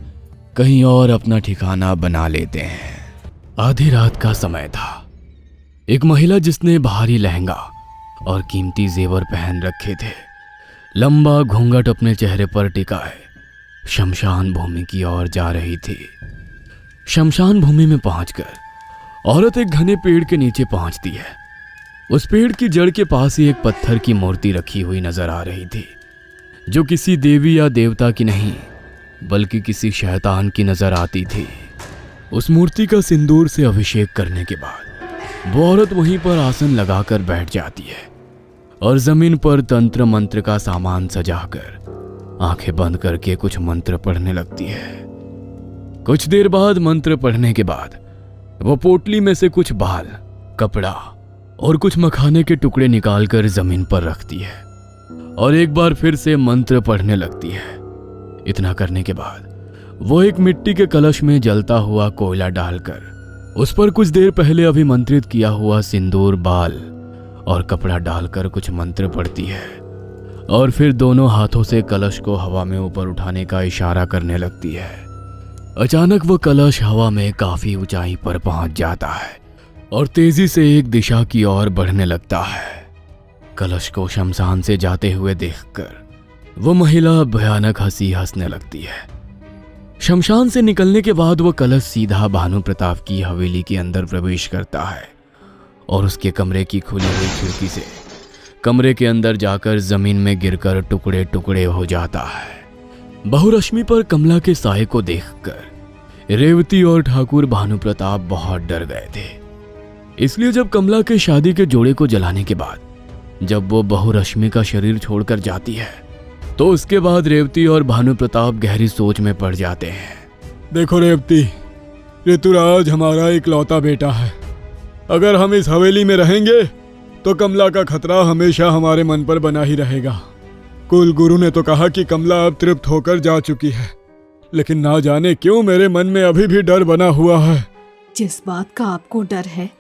कहीं और अपना ठिकाना बना लेते हैं। आधी रात का समय था। एक महिला जिसने भारी लहंगा और कीमती जेवर पहन रखे थे, लंबा घूंघट अपने चेहरे पर टिकाए शमशान भूमि की ओर जा रही थी। शमशान भूमि में पहुंचकर औरत एक घने पेड़ के नीचे पहुंचती है। उस पेड़ की जड़ के पास ही एक पत्थर की मूर्ति रखी हुई नजर आ रही थी, जो किसी देवी या देवता की नहीं बल्कि किसी शैतान की नजर आती थी। उस मूर्ति का सिंदूर से अभिषेक करने के बाद वो औरत वहीं पर आसन लगाकर बैठ जाती है और जमीन पर तंत्र मंत्र का सामान सजाकर आंखें बंद करके कुछ मंत्र पढ़ने लगती है। कुछ देर बाद मंत्र पढ़ने के बाद वो पोटली में से कुछ बाल, कपड़ा और कुछ मखाने के टुकड़े निकालकर जमीन पर रखती है और एक बार फिर से मंत्र पढ़ने लगती है। इतना करने के बाद वो एक मिट्टी के कलश में जलता हुआ कोयला डालकर उस पर कुछ देर पहले अभिमंत्रित किया हुआ सिंदूर, बाल और कपड़ा डालकर कुछ मंत्र पढ़ती है और फिर दोनों हाथों से कलश को हवा में ऊपर उठाने का इशारा करने लगती है। अचानक वह कलश हवा में काफी ऊंचाई पर पहुंच जाता है और तेजी से एक दिशा की ओर बढ़ने लगता है। कलश को शमशान से जाते हुए देखकर वो महिला भयानक हंसी हंसने लगती है। शमशान से निकलने के बाद वह कलश सीधा भानु प्रताप की हवेली के अंदर प्रवेश करता है और उसके कमरे की खुली हुई खिड़की से कमरे के अंदर जाकर जमीन में गिरकर टुकड़े टुकड़े हो जाता है। बहुरश्मि पर कमला के साये को देखकर रेवती और ठाकुर भानु प्रताप बहुत डर गए थे। इसलिए जब कमला के शादी के जोड़े को जलाने के बाद जब वो बहुरश्मि का शरीर छोड़कर जाती है तो उसके बाद रेवती और भानु प्रताप गहरी सोच में पड़ जाते हैं। देखो रेवती, ऋतुराज हमारा इकलौता बेटा है। अगर हम इस हवेली में रहेंगे तो कमला का खतरा हमेशा हमारे मन पर बना ही रहेगा। कुल गुरु ने तो कहा कि कमला अब तृप्त होकर जा चुकी है, लेकिन ना जाने क्यों मेरे मन में अभी भी डर बना हुआ है। जिस बात का आपको डर है,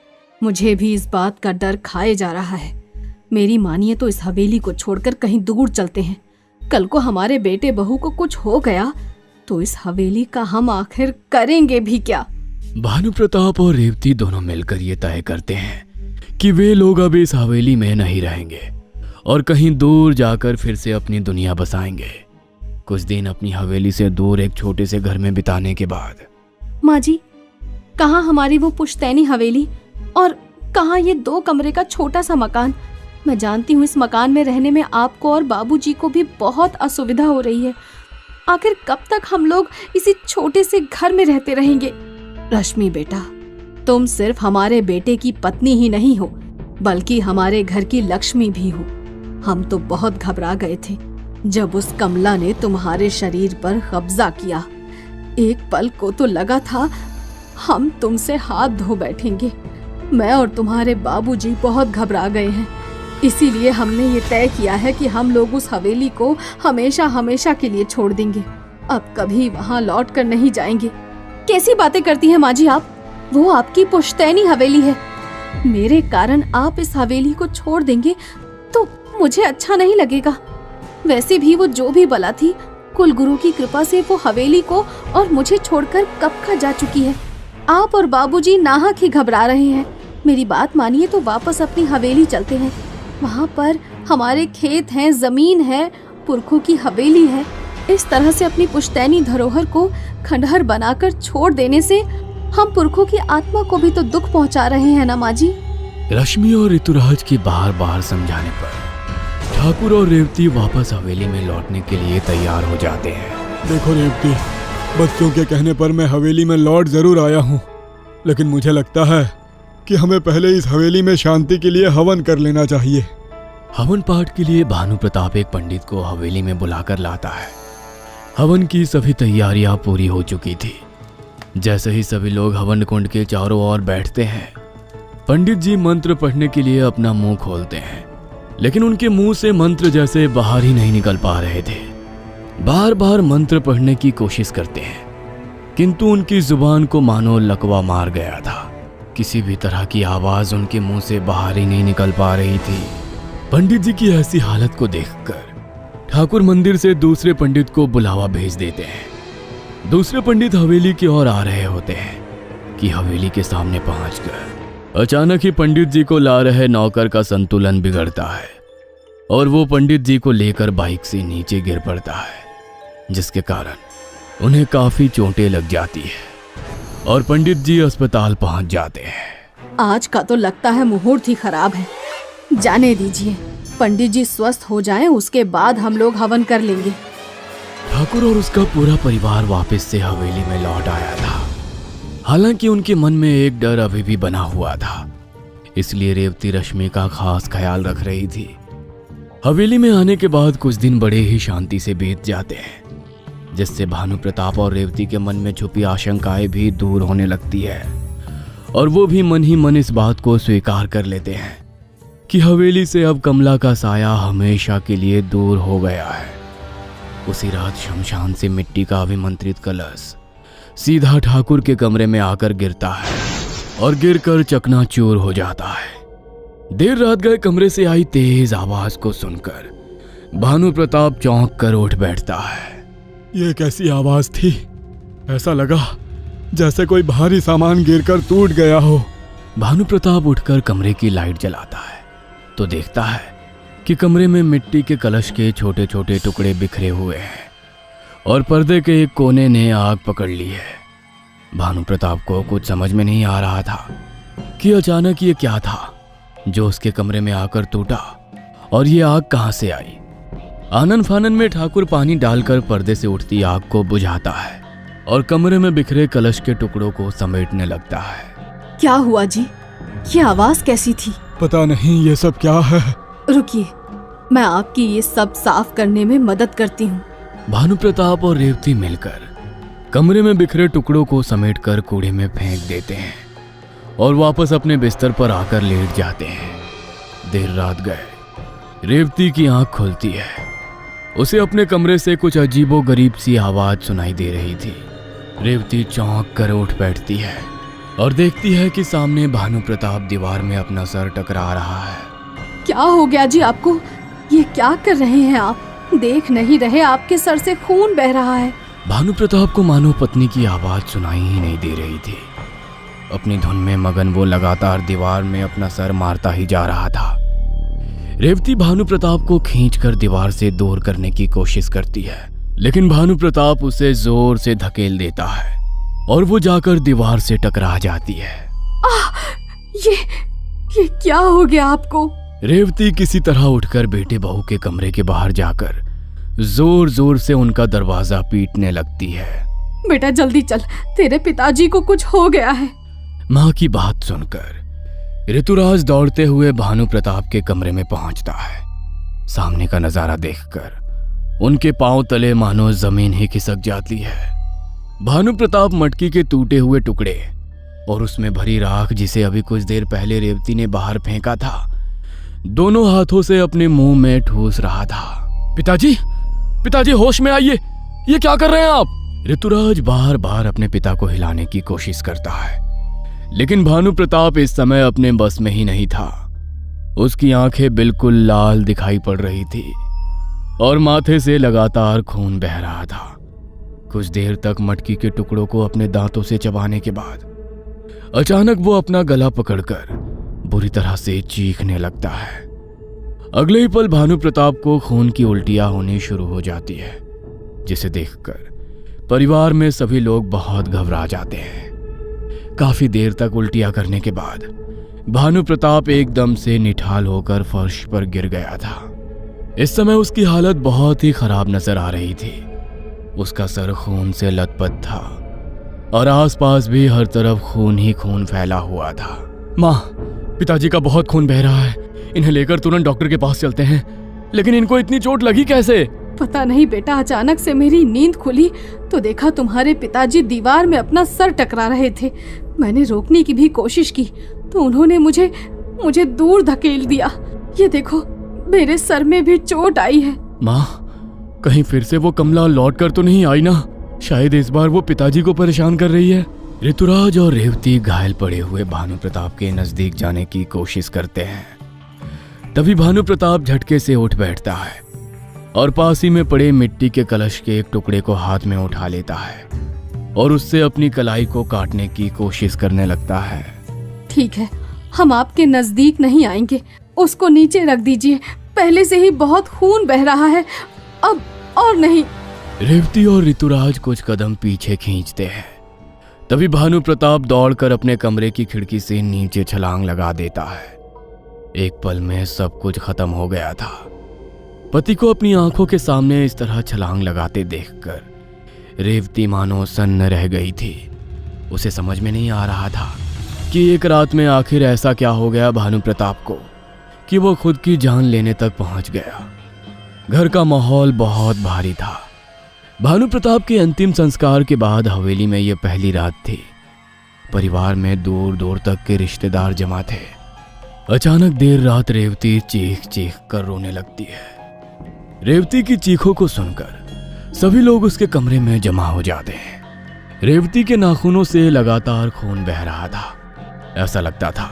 मुझे भी इस बात का डर खाए जा रहा है। मेरी मानिए तो इस हवेली को छोड़कर कहीं दूर चलते हैं। कल को हमारे बेटे बहू को कुछ हो गया तो इस हवेली का हम आखिर करेंगे भी क्या? भानु प्रताप और रेवती दोनों मिलकर ये तय करते हैं कि वे लोग अब इस हवेली में नहीं रहेंगे और कहीं दूर जाकर फिर से अपनी दुनिया बसाएंगे। कुछ दिन अपनी हवेली से दूर एक छोटे से घर में बिताने के बाद माँ जी, कहाँ हमारी वो पुश्तैनी हवेली और कहाँ ये 2 कमरे का छोटा सा मकान? मैं जानती हूँ इस मकान में रहने में आपको और बाबूजी को भी बहुत असुविधा हो रही है। आखिर कब तक हम लोग इसी छोटे से घर में रहते रहेंगे? रश्मि बेटा, तुम सिर्फ हमारे बेटे की पत्नी ही नहीं हो बल्कि हमारे घर की लक्ष्मी भी हो। हम तो बहुत घबरा गए थे जब उस कमला ने तुम्हारे शरीर पर कब्जा किया। एक पल को तो लगा था हम तुमसे हाथ धो बैठेंगे। मैं और तुम्हारे बाबूजी बहुत घबरा गए हैं। इसीलिए हमने ये तय किया है कि हम लोग उस हवेली को हमेशा हमेशा के लिए छोड़ देंगे। अब कभी वहाँ लौट कर नहीं जाएंगे। कैसी बातें करती हैं माँ जी आप? वो आपकी पुश्तैनी हवेली है। मेरे कारण आप इस हवेली को छोड़ देंगे तो मुझे अच्छा नहीं लगेगा। वैसे भी वो जो भी बला थी, कुल गुरु की कृपा से वो हवेली को और मुझे छोड़कर कब का जा चुकी है। आप और बाबूजी नाहक ही घबरा रहे हैं। मेरी बात मानिए तो वापस अपनी हवेली चलते हैं। वहाँ पर हमारे खेत हैं, जमीन है, पुरखों की हवेली है। इस तरह से अपनी पुश्तैनी धरोहर को खंडहर बनाकर छोड़ देने से हम पुरखों की आत्मा को भी तो दुख पहुँचा रहे हैं ना माँ जी। रश्मि और ऋतुराज की बार बार समझाने पर ठाकुर और रेवती वापस हवेली में लौटने के लिए तैयार हो जाते हैं। देखो रेवती, बच्चों के कहने पर मैं हवेली में लौट जरूर आया हूँ, लेकिन मुझे लगता है कि हमें पहले इस हवेली में शांति के लिए हवन कर लेना चाहिए। हवन पाठ के लिए भानु प्रताप एक पंडित को हवेली में बुलाकर लाता है। हवन की सभी तैयारियां पूरी हो चुकी थी। जैसे ही सभी लोग हवन कुंड के चारों ओर बैठते हैं, पंडित जी मंत्र पढ़ने के लिए अपना मुंह खोलते हैं, लेकिन उनके मुंह से मंत्र जैसे बाहर ही नहीं निकल पा रहे थे। बार बार मंत्र पढ़ने की कोशिश करते हैं, किंतु उनकी जुबान को मानो लकवा मार गया था। किसी भी तरह की आवाज उनके मुंह से बाहर ही नहीं निकल पा रही थी। पंडित जी की ऐसी हालत को देखकर ठाकुर मंदिर से दूसरे पंडित को बुलावा भेज देते हैं। दूसरे पंडित हवेली की ओर आ रहे होते हैं कि हवेली के सामने पहुंचकर अचानक ही पंडित जी को ला रहे नौकर का संतुलन बिगड़ता है और वो पंडित जी को लेकर बाइक से नीचे गिर पड़ता है, जिसके कारण उन्हें काफी चोटें लग जाती है और पंडित जी अस्पताल पहुंच जाते हैं। आज का तो लगता है मुहूर्त ही खराब है। जाने दीजिए, पंडित जी स्वस्थ हो जाएं, उसके बाद हम लोग हवन कर लेंगे। ठाकुर और उसका पूरा परिवार वापस से हवेली में लौट आया था। हालांकि उनके मन में एक डर अभी भी बना हुआ था, इसलिए रेवती रश्मि का खास ख्याल रख रही थी। हवेली में आने के बाद कुछ दिन बड़े ही शांति से बीत जाते हैं, जिससे भानु प्रताप और रेवती के मन में छुपी आशंकाएं भी दूर होने लगती है और वो भी मन ही मन इस बात को स्वीकार कर लेते हैं कि हवेली से अब कमला का साया हमेशा के लिए दूर हो गया है। उसी रात शमशान से मिट्टी का अभिमंत्रित कलश सीधा ठाकुर के कमरे में आकर गिरता है और गिरकर चकनाचूर हो जाता है। देर रात गए कमरे से आई तेज आवाज को सुनकर भानु प्रताप चौंक कर उठ बैठता है। ये कैसी आवाज थी? ऐसा लगा जैसे कोई भारी सामान गिरकर टूट गया हो। भानु प्रताप उठकर कमरे की लाइट जलाता है तो देखता है कि कमरे में मिट्टी के कलश के छोटे छोटे टुकड़े बिखरे हुए हैं और पर्दे के एक कोने ने आग पकड़ ली है। भानु प्रताप को कुछ समझ में नहीं आ रहा था कि अचानक ये क्या था जो उसके कमरे में आकर टूटा और ये आग कहां से आई। आनन फानन में ठाकुर पानी डालकर पर्दे से उठती आग को बुझाता है और कमरे में बिखरे कलश के टुकड़ों को समेटने लगता है। क्या हुआ जी? ये आवाज कैसी थी? पता नहीं ये सब क्या है। रुकिए, मैं आपकी ये सब साफ करने में मदद करती हूँ। भानु प्रताप और रेवती मिलकर कमरे में बिखरे टुकड़ों को समेटकर कूड़े में फेंक देते हैं और वापस अपने बिस्तर पर आकर लेट जाते हैं। देर रात गए रेवती की आंख खुलती है। उसे अपने कमरे से कुछ अजीबो गरीब सी आवाज सुनाई दे रही थी। रेवती चौंक कर उठ बैठती है और देखती है कि सामने भानु प्रताप दीवार में अपना सर टकरा रहा है। क्या हो गया जी आपको? ये क्या कर रहे हैं आप? देख नहीं रहे आपके सर से खून बह रहा है। भानु प्रताप को मानो पत्नी की आवाज सुनाई ही नहीं दे रही थी। अपनी धुन में मगन वो लगातार दीवार में अपना सर मारता ही जा रहा था। रेवती भानु प्रताप को खींचकर दीवार से दूर करने की कोशिश करती है, लेकिन भानु प्रताप उसे जोर से धकेल देता है और वो जाकर दीवार से टकरा जाती है। ये क्या हो गया आपको? रेवती किसी तरह उठकर बेटे बहू के कमरे के बाहर जाकर जोर जोर से उनका दरवाजा पीटने लगती है। बेटा जल्दी चल, तेरे पिताजी को कुछ हो गया है। माँ की बात सुनकर ऋतुराज दौड़ते हुए भानु प्रताप के कमरे में पहुंचता है। सामने का नजारा देखकर उनके पांव तले मानो जमीन ही खिसक जाती है। भानु प्रताप मटकी के टूटे हुए टुकड़े और उसमें भरी राख, जिसे अभी कुछ देर पहले रेवती ने बाहर फेंका था, दोनों हाथों से अपने मुंह में ठूस रहा था। पिताजी, पिताजी होश में आइए, ये क्या कर रहे हैं आप? ऋतुराज बार बार अपने पिता को हिलाने की कोशिश करता है, लेकिन भानु प्रताप इस समय अपने बस में ही नहीं था। उसकी आंखें बिल्कुल लाल दिखाई पड़ रही थी और माथे से लगातार खून बह रहा था। कुछ देर तक मटकी के टुकड़ों को अपने दांतों से चबाने के बाद अचानक वो अपना गला पकड़कर बुरी तरह से चीखने लगता है। अगले ही पल भानु प्रताप को खून की उल्टियां होनी शुरू हो जाती है, जिसे देखकर परिवार में सभी लोग बहुत घबरा जाते हैं। काफी देर तक उल्टियां करने के बाद भानु प्रताप एकदम से निठाल होकर फर्श पर गिर गया था। इस समय उसकी हालत बहुत ही खराब नजर आ रही थी। उसका सर खून से लथपथ था और आसपास भी हर तरफ खून ही खून फैला हुआ था। माँ, पिताजी का बहुत खून बह रहा है, इन्हें लेकर तुरंत डॉक्टर के पास चलते हैं। लेकिन इनको इतनी चोट लगी कैसे? पता नहीं बेटा, अचानक से मेरी नींद खुली तो देखा तुम्हारे पिताजी दीवार में अपना सर टकरा रहे थे। मैंने रोकने की भी कोशिश की तो उन्होंने मुझे दूर धकेल दिया। ये देखो, मेरे सर में भी चोट आई है। माँ, कहीं फिर से वो कमला लौट कर तो नहीं आई ना? शायद इस बार वो पिताजी को परेशान कर रही है। ऋतुराज और रेवती घायल पड़े हुए भानु प्रताप के नजदीक जाने की कोशिश करते हैं। तभी भानु प्रताप झटके से उठ बैठता है और पास ही में पड़े मिट्टी के कलश के एक टुकड़े को हाथ में उठा लेता है और उससे अपनी कलाई को काटने की कोशिश करने लगता है। ठीक है, हम आपके नजदीक नहीं आएंगे, उसको नीचे रख दीजिए, पहले से ही बहुत खून बह रहा है, अब और नहीं। रेवती और ऋतुराज कुछ कदम पीछे खींचते हैं। तभी भानु प्रताप दौड़कर अपने कमरे की खिड़की से नीचे छलांग लगा देता है। एक पल में सब कुछ खत्म हो गया था। पति को अपनी आंखों के सामने इस तरह छलांग लगाते देखकर रेवती मानो सन्न रह गई थी। उसे समझ में नहीं आ रहा था कि एक रात में आखिर ऐसा क्या हो गया भानु प्रताप को कि वो खुद की जान लेने तक पहुंच गया। घर का माहौल बहुत भारी था। भानु प्रताप के अंतिम संस्कार के बाद हवेली में यह पहली रात थी। परिवार में दूर दूर तक के रिश्तेदार जमा थे। अचानक देर रात रेवती चीख चीख कर रोने लगती है। रेवती की चीखों को सुनकर सभी लोग उसके कमरे में जमा हो जाते हैं। रेवती के नाखूनों से लगातार खून बह रहा था। ऐसा लगता था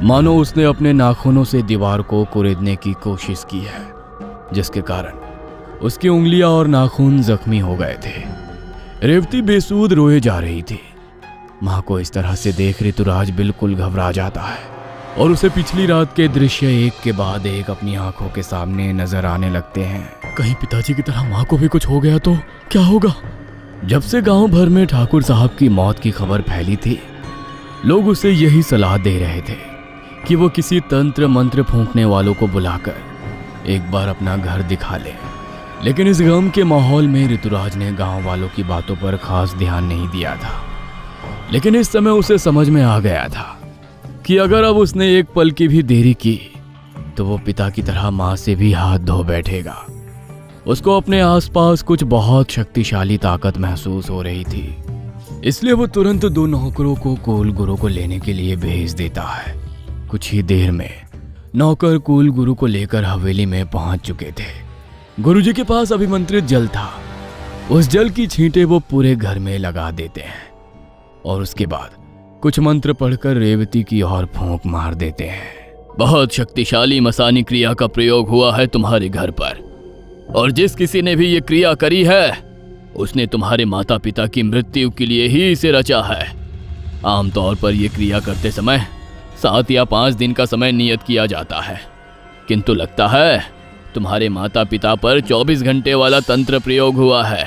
मानो उसने अपने नाखूनों से दीवार को कुरेदने की कोशिश की है, जिसके कारण उसकी उंगलियां और नाखून जख्मी हो गए थे। रेवती बेसूद रोए जा रही थी। माँ को इस तरह से देख ऋतुराज बिल्कुल घबरा जाता है और उसे पिछली रात के दृश्य एक के बाद एक अपनी आंखों के सामने नजर आने लगते हैं। कहीं पिताजी की तरह माँ को भी कुछ हो गया तो क्या होगा? जब से गांव भर में ठाकुर साहब की मौत की खबर फैली थी, लोग उसे यही सलाह दे रहे थे कि वो किसी तंत्र मंत्र फूंकने वालों को बुलाकर एक बार अपना घर दिखा ले। लेकिन इस गम के माहौल में ऋतुराज ने गांव वालों की बातों पर खास ध्यान नहीं दिया था। लेकिन इस समय उसे समझ में आ गया था कि अगर अब उसने एक पल की भी देरी की तो वो पिता की तरह माँ से भी हाथ धो बैठेगा। उसको अपने आसपास कुछ बहुत शक्तिशाली ताकत महसूस हो रही थी। इसलिए वो तुरंत 2 नौकरों को कुल गुरु को लेने के लिए भेज देता है। कुछ ही देर में नौकर कुल गुरु को लेकर हवेली में पहुंच चुके थे। गुरुजी के पास अभिमंत्रित जल था। उस जल की छींटे वो पूरे घर में लगा देते हैं और उसके बाद कुछ मंत्र पढ़कर रेवती की ओर फूंक मार देते हैं। बहुत शक्तिशाली मसानी क्रिया का प्रयोग हुआ है तुम्हारे घर पर, और जिस किसी ने भी ये क्रिया करी है उसने तुम्हारे माता पिता की मृत्यु के लिए ही इसे रचा है। आमतौर पर यह क्रिया करते समय 7 या 5 दिन का समय नियत किया जाता है, किंतु लगता है तुम्हारे माता पिता पर 24 घंटे वाला तंत्र प्रयोग हुआ है।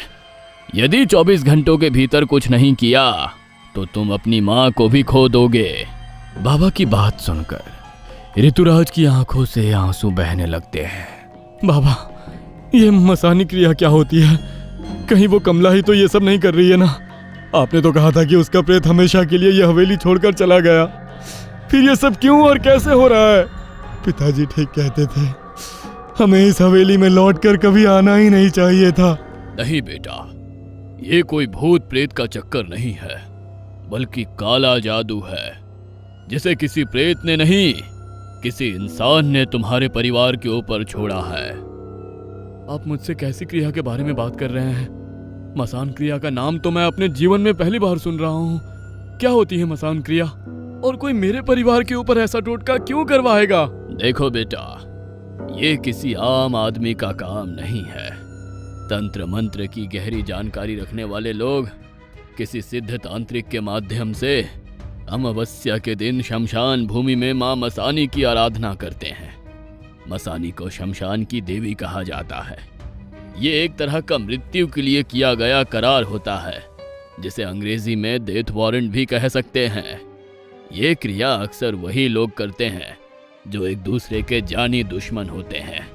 यदि 24 घंटों के भीतर कुछ नहीं किया तो तुम अपनी माँ को भी खो दोगे। बाबा की बात सुनकर ऋतुराज की आंखों से आंसू बहने लगते हैं। बाबा, ये मसानी क्रिया क्या होती है? कहीं वो कमला ही तो ये सब नहीं कर रही है ना? आपने तो कहा था कि उसका प्रेत हमेशा के लिए ये हवेली छोड़कर चला गया। फिर ये सब क्यों और कैसे हो रहा है? पिताजी ठीक कहते थे, हमें इस हवेली में लौटकर कभी आना ही नहीं चाहिए था। नहीं बेटा, ये कोई भूत प्रेत का चक्कर नहीं है, बल्कि काला जादू है जिसे किसी प्रेत ने नहीं, किसी इंसान ने तुम्हारे परिवार के ऊपर छोड़ा है। आप मुझसे कैसी क्रिया के बारे में बात कर रहे हैं? मसान क्रिया का नाम तो मैं अपने जीवन में पहली बार सुन रहा हूँ। क्या होती है मसान क्रिया? और कोई मेरे परिवार के ऊपर ऐसा टोटका क्यों करवाएगा? देखो बेटा, ये किसी आम आदमी का काम नहीं है। तंत्र मंत्र की गहरी जानकारी रखने वाले लोग किसी सिद्ध तांत्रिक के माध्यम से अमावस्या के दिन शमशान भूमि में मां मसानी की आराधना करते हैं। मसानी को शमशान की देवी कहा जाता है। ये एक तरह का मृत्यु के लिए किया गया करार होता है, जिसे अंग्रेजी में डेथ वारंट भी कह सकते हैं। ये क्रिया अक्सर वही लोग करते हैं जो एक दूसरे के जानी दुश्मन होते हैं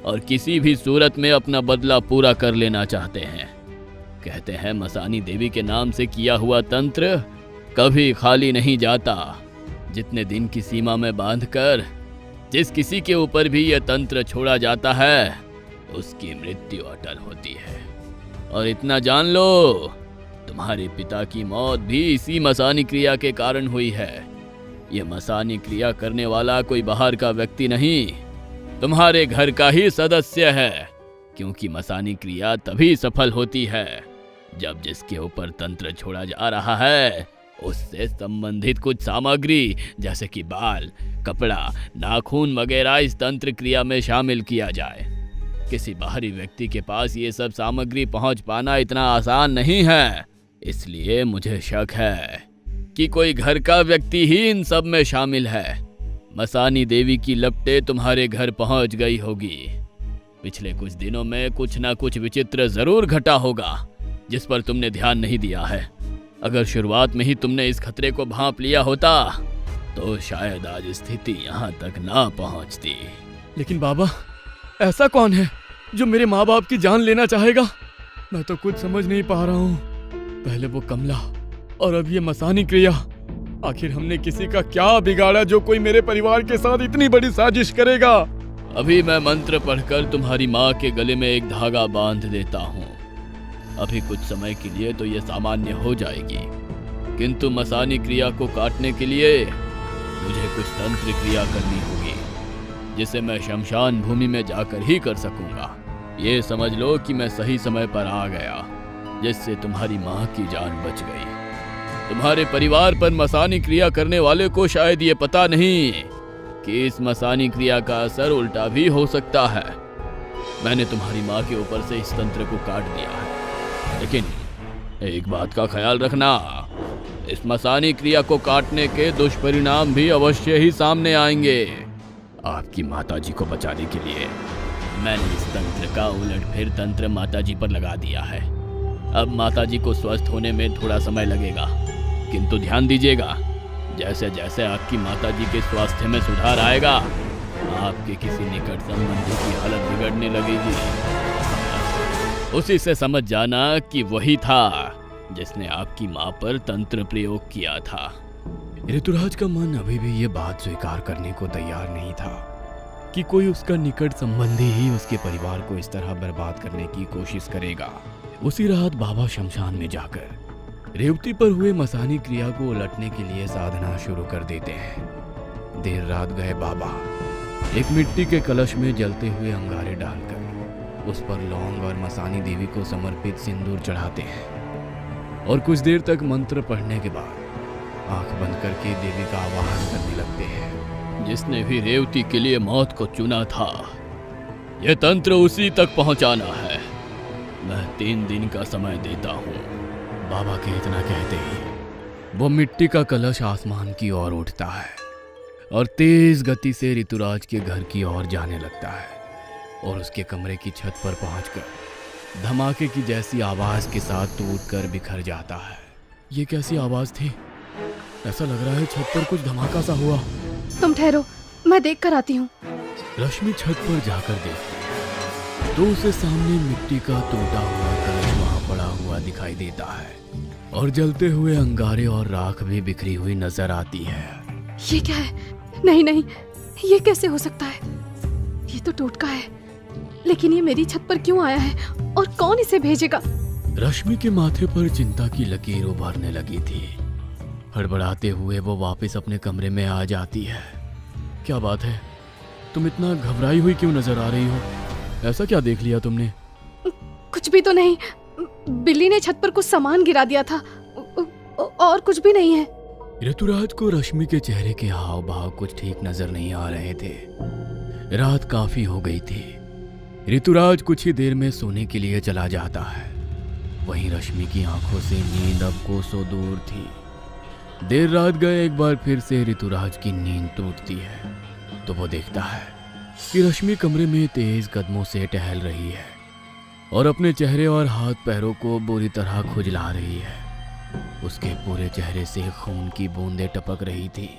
और किसी भी सूरत में अपना बदला पूरा कर लेना चाहते हैं। कहते हैं मसानी देवी के नाम से किया हुआ तंत्र कभी खाली नहीं जाता। जितने दिन की सीमा में बांधकर जिस किसी के ऊपर भी यह तंत्र छोड़ा जाता है उसकी मृत्यु अटल होती है। और इतना जान लो, तुम्हारे पिता की मौत भी इसी मसानी क्रिया के कारण हुई है। यह मसानी क्रिया करने वाला कोई बाहर का व्यक्ति नहीं, तुम्हारे घर का ही सदस्य है। क्योंकि मसानी क्रिया तभी सफल होती है जब जिसके ऊपर तंत्र छोड़ा जा रहा है उससे संबंधित कुछ सामग्री जैसे कि बाल, कपड़ा, नाखून वगैरह इस तंत्र क्रिया में शामिल किया जाए। किसी बाहरी व्यक्ति के पास ये सब सामग्री पहुंच पाना इतना आसान नहीं है। इसलिए मुझे शक है कि कोई घर का व्यक्ति ही इन सब में शामिल है। मसानी देवी की लपटें तुम्हारे घर पहुंच गई होगी। पिछले कुछ दिनों में कुछ ना कुछ विचित्र जरूर घटा होगा जिस पर तुमने ध्यान नहीं दिया है। अगर शुरुआत में ही तुमने इस खतरे को भांप लिया होता तो शायद आज स्थिति यहाँ तक ना पहुँचती। लेकिन बाबा, ऐसा कौन है जो मेरे माँ बाप की जान लेना चाहेगा? मैं तो कुछ समझ नहीं पा रहा हूँ। पहले वो कमला और अब ये मसानी क्रिया। आखिर हमने किसी का क्या बिगाड़ा जो कोई मेरे परिवार के साथ इतनी बड़ी साजिश करेगा? अभी मैं मंत्र पढ़कर तुम्हारी माँ के गले में एक धागा बांध देता हूँ। अभी कुछ समय के लिए तो ये सामान्य हो जाएगी, किंतु मसानी क्रिया को काटने के लिए मुझे कुछ तंत्र क्रिया करनी होगी जिसे मैं शमशान भूमि में जाकर ही कर सकूंगा। ये समझ लो कि मैं सही समय पर आ गया, जिससे तुम्हारी माँ की जान बच गई। तुम्हारे परिवार पर मसानी क्रिया करने वाले को शायद ये पता नहीं कि इस मसानी क्रिया का असर उल्टा भी हो सकता है। मैंने तुम्हारी माँ के ऊपर से इस तंत्र को काट दिया है, लेकिन एक बात का ख्याल रखना, इस मसानी क्रिया को काटने के दुष्परिणाम भी अवश्य ही सामने आएंगे। आपकी माताजी को बचाने के लिए मैंने इस तंत्र का उलटफेर तंत्र माताजी पर लगा दिया है। अब माताजी को स्वस्थ होने में थोड़ा समय लगेगा, किंतु ध्यान दीजिएगा, जैसे जैसे आपकी माताजी के स्वास्थ्य में सुधार आएगा, आपके किसी निकट संबंधी की हालत बिगड़ने लगेगी। उसी से समझ जाना कि वही था जिसने आपकी माँ पर तंत्र प्रयोग किया था। ऋतुराज का मन अभी भी ये बात स्वीकार करने को तैयार नहीं था कि कोई उसका निकट संबंधी ही उसके परिवार को इस तरह बर्बाद करने की कोशिश करेगा। उसी रात बाबा शमशान में जाकर रेवती पर हुए मसानी क्रिया को उलटने के लिए साधना शुरू कर देते हैं। देर रात गए बाबा एक मिट्टी के कलश में जलते हुए अंगारे डालकर उस पर लौंग और मसानी देवी को समर्पित सिंदूर चढ़ाते हैं और कुछ देर तक मंत्र पढ़ने के बाद आंख बंद करके देवी का आवाहन करने लगते हैं। जिसने भी रेवती के लिए मौत को चुना था, यह तंत्र उसी तक पहुंचाना है। मैं 3 दिन का समय देता हूँ। बाबा के इतना कहते ही वो मिट्टी का कलश आसमान की ओर उठता है और तेज गति से ऋतुराज के घर की ओर जाने लगता है और उसके कमरे की छत पर पहुंचकर धमाके की जैसी आवाज के साथ टूटकर बिखर जाता है। ये कैसी आवाज थी? ऐसा लग रहा है छत पर कुछ धमाका सा हुआ। तुम ठहरो, मैं देख कर आती हूँ। रश्मि छत पर जाकर देखती तो उसे सामने मिट्टी का टूटा हुआ कलश वहां पड़ा हुआ दिखाई देता है और जलते हुए अंगारे और राख भी बिखरी हुई नजर आती है। ये क्या है? नहीं नहीं, ये कैसे हो सकता है? ये तो टोटका है, लेकिन ये मेरी छत पर क्यों आया है और कौन इसे भेजेगा? रश्मि के माथे पर चिंता की लकीर उभरने लगी थी। हड़बड़ाते हुए वो वापस अपने कमरे में आ जाती है। क्या बात है, तुम इतना घबराई हुई क्यों नजर आ रही हो? ऐसा क्या देख लिया तुमने? कुछ भी तो नहीं, बिल्ली ने छत पर कुछ सामान गिरा दिया था और कुछ भी नहीं है। ऋतुराज को रश्मि के चेहरे के हाव भाव कुछ ठीक नजर नहीं आ रहे थे। रात काफी हो गई थी। ऋतुराज कुछ ही देर में सोने के लिए चला जाता है। वहीं रश्मि की आंखों से नींद अब कोसों दूर थी। देर रात गए एक बार फिर से ऋतुराज की नींद टूटती है तो वो देखता है कि रश्मि कमरे में तेज कदमों से टहल रही है और अपने चेहरे और हाथ पैरों को बुरी तरह खुजला रही है। उसके पूरे चेहरे से खून की बूंदें टपक रही थी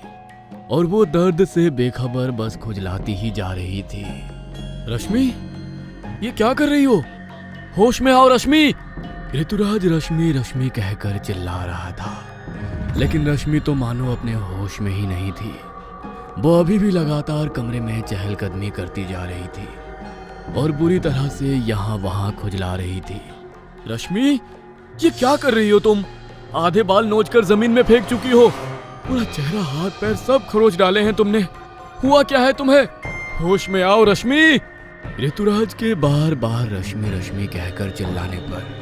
और वो दर्द से बेखबर बस खुजलाती ही जा रही थी। रश्मि, ये क्या कर रही हो? होश में आओ रश्मि! ऋतुराज रश्मि रश्मि कहकर चिल्ला रहा था, लेकिन रश्मि तो मानो अपने होश में ही नहीं थी। वो अभी भी लगातार कमरे में चहलकदमी करती जा रही थी और बुरी तरह से यहाँ वहाँ खुजला रही थी। रश्मि, ये क्या कर रही हो तुम? आधे बाल नोचकर जमीन में फेंक चुकी हो। पूरा चेहरा हाथ पैर सब खरोच डाले हैं तुमने। हुआ क्या है तुम्हें? होश में आओ रश्मि! ऋतुराज के बार बार रश्मि रश्मि कहकर चिल्लाने पर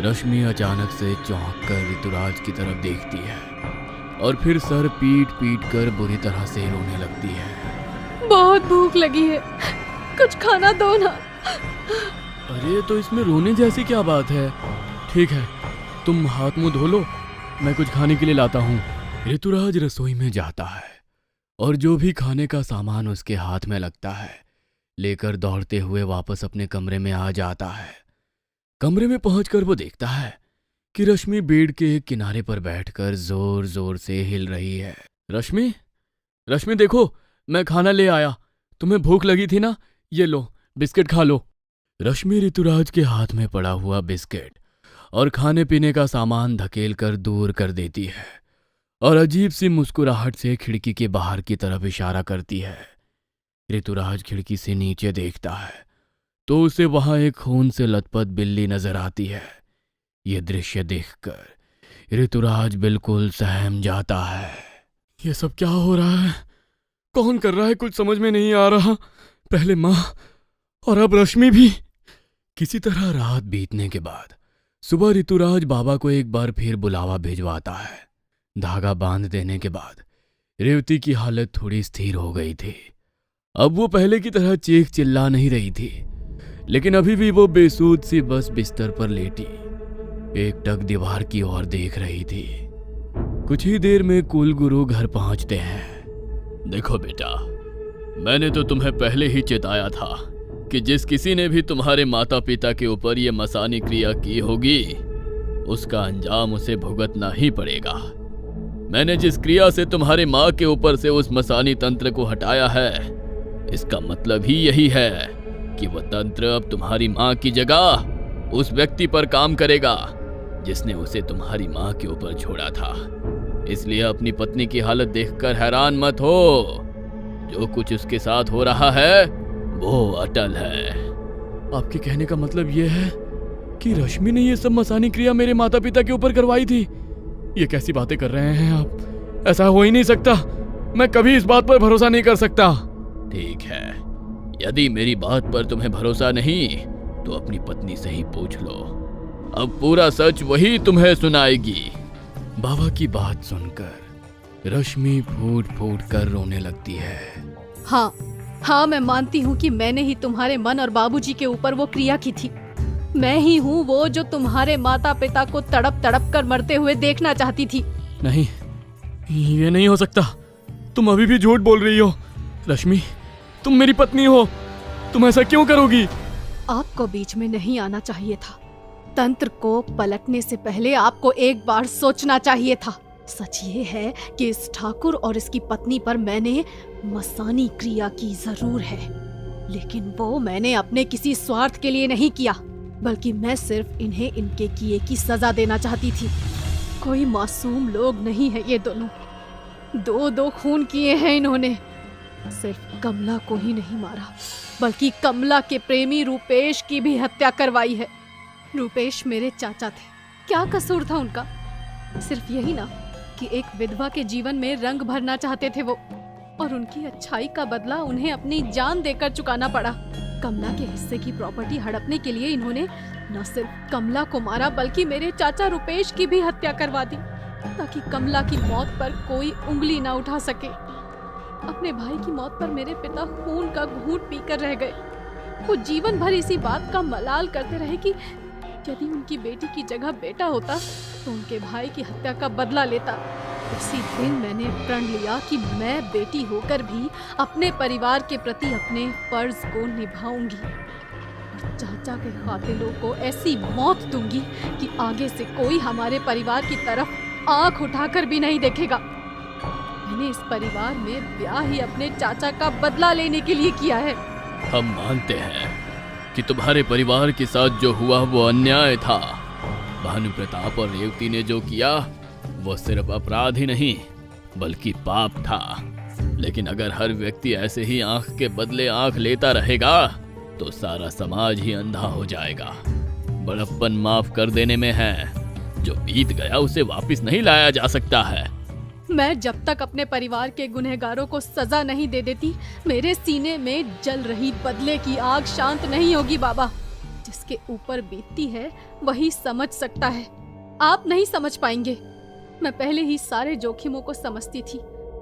रश्मि अचानक से चौंक कर ऋतुराज की तरफ देखती है और फिर सर पीट पीट कर बुरी तरह से रोने लगती है। बहुत भूख लगी है, कुछ खाना दो ना। अरे तो इसमें रोने जैसी क्या बात है? ठीक है, तुम हाथ मुंह धो लो, मैं कुछ खाने के लिए लाता हूँ। ऋतुराज रसोई में जाता है और जो भी खाने का सामान उसके हाथ में लगता है लेकर दौड़ते हुए वापस अपने कमरे में आ जाता है। कमरे में पहुंचकर वो देखता है कि रश्मि बेड के एक किनारे पर बैठकर जोर जोर से हिल रही है। रश्मि, रश्मि देखो, मैं खाना ले आया। तुम्हें भूख लगी थी ना? ये लो, बिस्किट खा लो। रश्मि ऋतुराज के हाथ में पड़ा हुआ बिस्किट और खाने पीने का सामान धकेल कर दूर कर देती है और अजीब सी मुस्कुराहट से खिड़की के बाहर की तरफ इशारा करती है। ऋतुराज खिड़की से नीचे देखता है तो उसे वहां एक खून से लथपथ बिल्ली नजर आती है। यह दृश्य देखकर ऋतुराज बिल्कुल सहम जाता है। ये सब क्या हो रहा है? कौन कर रहा है? कुछ समझ में नहीं आ रहा। पहले माँ और अब रश्मि भी। किसी तरह रात बीतने के बाद सुबह ऋतुराज बाबा को एक बार फिर बुलावा भिजवाता है। धागा बांध देने के बाद रेवती की हालत थोड़ी स्थिर हो गई थी। अब वो पहले की तरह चीख चिल्ला नहीं रही थी, लेकिन अभी भी वो बेसुध सी बस बिस्तर पर लेटी एकटक दीवार की ओर देख रही थी। कुछ ही देर में कुल गुरु घर पहुंचते हैं। देखो बेटा, मैंने तो तुम्हें पहले ही चेताया था कि जिस किसी ने भी तुम्हारे माता पिता के ऊपर ये मसानी क्रिया की होगी उसका अंजाम उसे भुगतना ही पड़ेगा। मैंने जिस क्रिया से तुम्हारे माँ के ऊपर से उस मसानी तंत्र को हटाया है, इसका मतलब ही यही है कि वह तंत्र अब तुम्हारी माँ की जगह उस व्यक्ति पर काम करेगा जिसने उसे तुम्हारी माँ के ऊपर छोड़ा था। इसलिए अपनी पत्नी की हालत देखकर हैरान मत हो। जो कुछ उसके साथ हो रहा है वो अटल है। आपके कहने का मतलब ये है कि रश्मि ने ये सब मसानी क्रिया मेरे माता पिता के ऊपर करवाई थी? ये कैसी बातें कर रहे हैं आप? ऐसा हो ही नहीं सकता। मैं कभी इस बात पर भरोसा नहीं कर सकता। ठीक है, यदि मेरी बात पर तुम्हें भरोसा नहीं तो अपनी पत्नी से ही पूछ लो। अब पूरा सच वही तुम्हें सुनाएगी। बाबा की बात सुनकर रश्मि फूट फूट कर रोने लगती है। हाँ, मैं मानती हूँ कि मैंने ही तुम्हारे मन और बाबूजी के ऊपर वो क्रिया की थी। मैं ही हूँ वो जो तुम्हारे माता पिता को तड़प तड़प कर मरते हुए देखना चाहती थी। नहीं, ये नहीं हो सकता। तुम अभी भी झूठ बोल रही हो। रश्मि, तुम मेरी पत्नी हो, तुम ऐसा क्यों करोगी? आपको बीच में नहीं आना चाहिए था। तंत्र को पलटने से पहले आपको एक बार सोचना चाहिए था। सच ये है कि इस ठाकुर और इसकी पत्नी पर मैंने मसानी क्रिया की जरूर है, लेकिन वो मैंने अपने किसी स्वार्थ के लिए नहीं किया, बल्कि मैं सिर्फ इन्हें इनके किए की सजा देना चाहती थी। कोई मासूम लोग नहीं है ये दोनों। दो खून किए हैं इन्होंने। सिर्फ कमला को ही नहीं मारा, बल्कि कमला के प्रेमी रूपेश की भी हत्या करवाई है। रूपेश मेरे चाचा थे, क्या कसूर था उनका? सिर्फ यही ना कि एक विधवा के जीवन में रंग भरना चाहते थे वो, और उनकी अच्छाई का बदला उन्हें अपनी जान देकर चुकाना पड़ा। कमला के हिस्से की प्रॉपर्टी हड़पने के लिए इन्होंने न सिर्फ कमला को मारा, बल्कि मेरे चाचा रूपेश की भी हत्या करवा दी, ताकि कमला की मौत पर कोई उंगली ना उठा सके। अपने भाई की मौत पर मेरे पिता खून का घूंट पीकर रह गए। वो जीवन भर इसी बात का मलाल करते रहे कि यदि उनकी बेटी की जगह बेटा होता तो उनके भाई की हत्या का बदला लेता। उसी दिन मैंने प्रण लिया कि मैं बेटी होकर भी अपने परिवार के प्रति अपने फर्ज को निभाऊंगी और चाचा के कातिलों को ऐसी मौत दूंगी कि आगे से कोई हमारे परिवार की तरफ आंख उठाकर भी नहीं देखेगा। मैंने इस परिवार में ब्याह ही अपने चाचा का बदला लेने के लिए किया है। हम मानते हैं कि तुम्हारे परिवार के साथ जो हुआ वो अन्याय था। भानु प्रताप और रेवती ने जो किया वो सिर्फ अपराध ही नहीं बल्कि पाप था। लेकिन अगर हर व्यक्ति ऐसे ही आंख के बदले आंख लेता रहेगा तो सारा समाज ही अंधा हो जाएगा। बड़प्पन माफ कर देने में है, जो बीत गया उसे वापस नहीं लाया जा सकता है। मैं जब तक अपने परिवार के गुनहगारों को सजा नहीं दे देती, मेरे सीने में जल रही बदले की आग शांत नहीं होगी बाबा। जिसके ऊपर बीतती है वही समझ सकता है, आप नहीं समझ पाएंगे। मैं पहले ही सारे जोखिमों को समझती थी।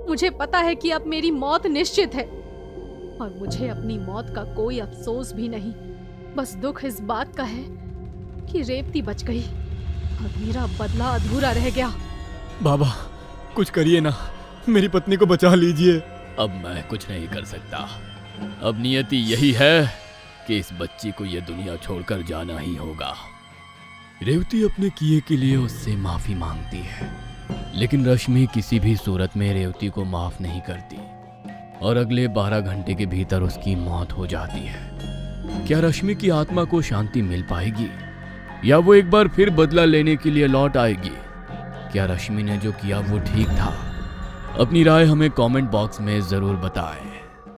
मुझे पता है कि अब मेरी मौत निश्चित है और मुझे अपनी मौत का कोई अफसोस भी नहीं। बस दुख इस बात का है कि रेवती बच गई और मेरा बदला अधूरा रह गया। बाबा, कुछ करिए ना, मेरी पत्नी को बचा लीजिए। अब मैं कुछ नहीं कर सकता। अब नियति यही है कि इस बच्ची को यह दुनिया छोड़कर जाना ही होगा। रेवती अपने किए के लिए उससे माफी मांगती है, लेकिन रश्मि किसी भी सूरत में रेवती को माफ नहीं करती और अगले 12 घंटे के भीतर उसकी मौत हो जाती है। क्या रश्मि की आत्मा को शांति मिल पाएगी या वो एक बार फिर बदला लेने के लिए लौट आएगी? क्या रश्मि ने जो किया वो ठीक था? अपनी राय हमें कमेंट बॉक्स में जरूर बताएं।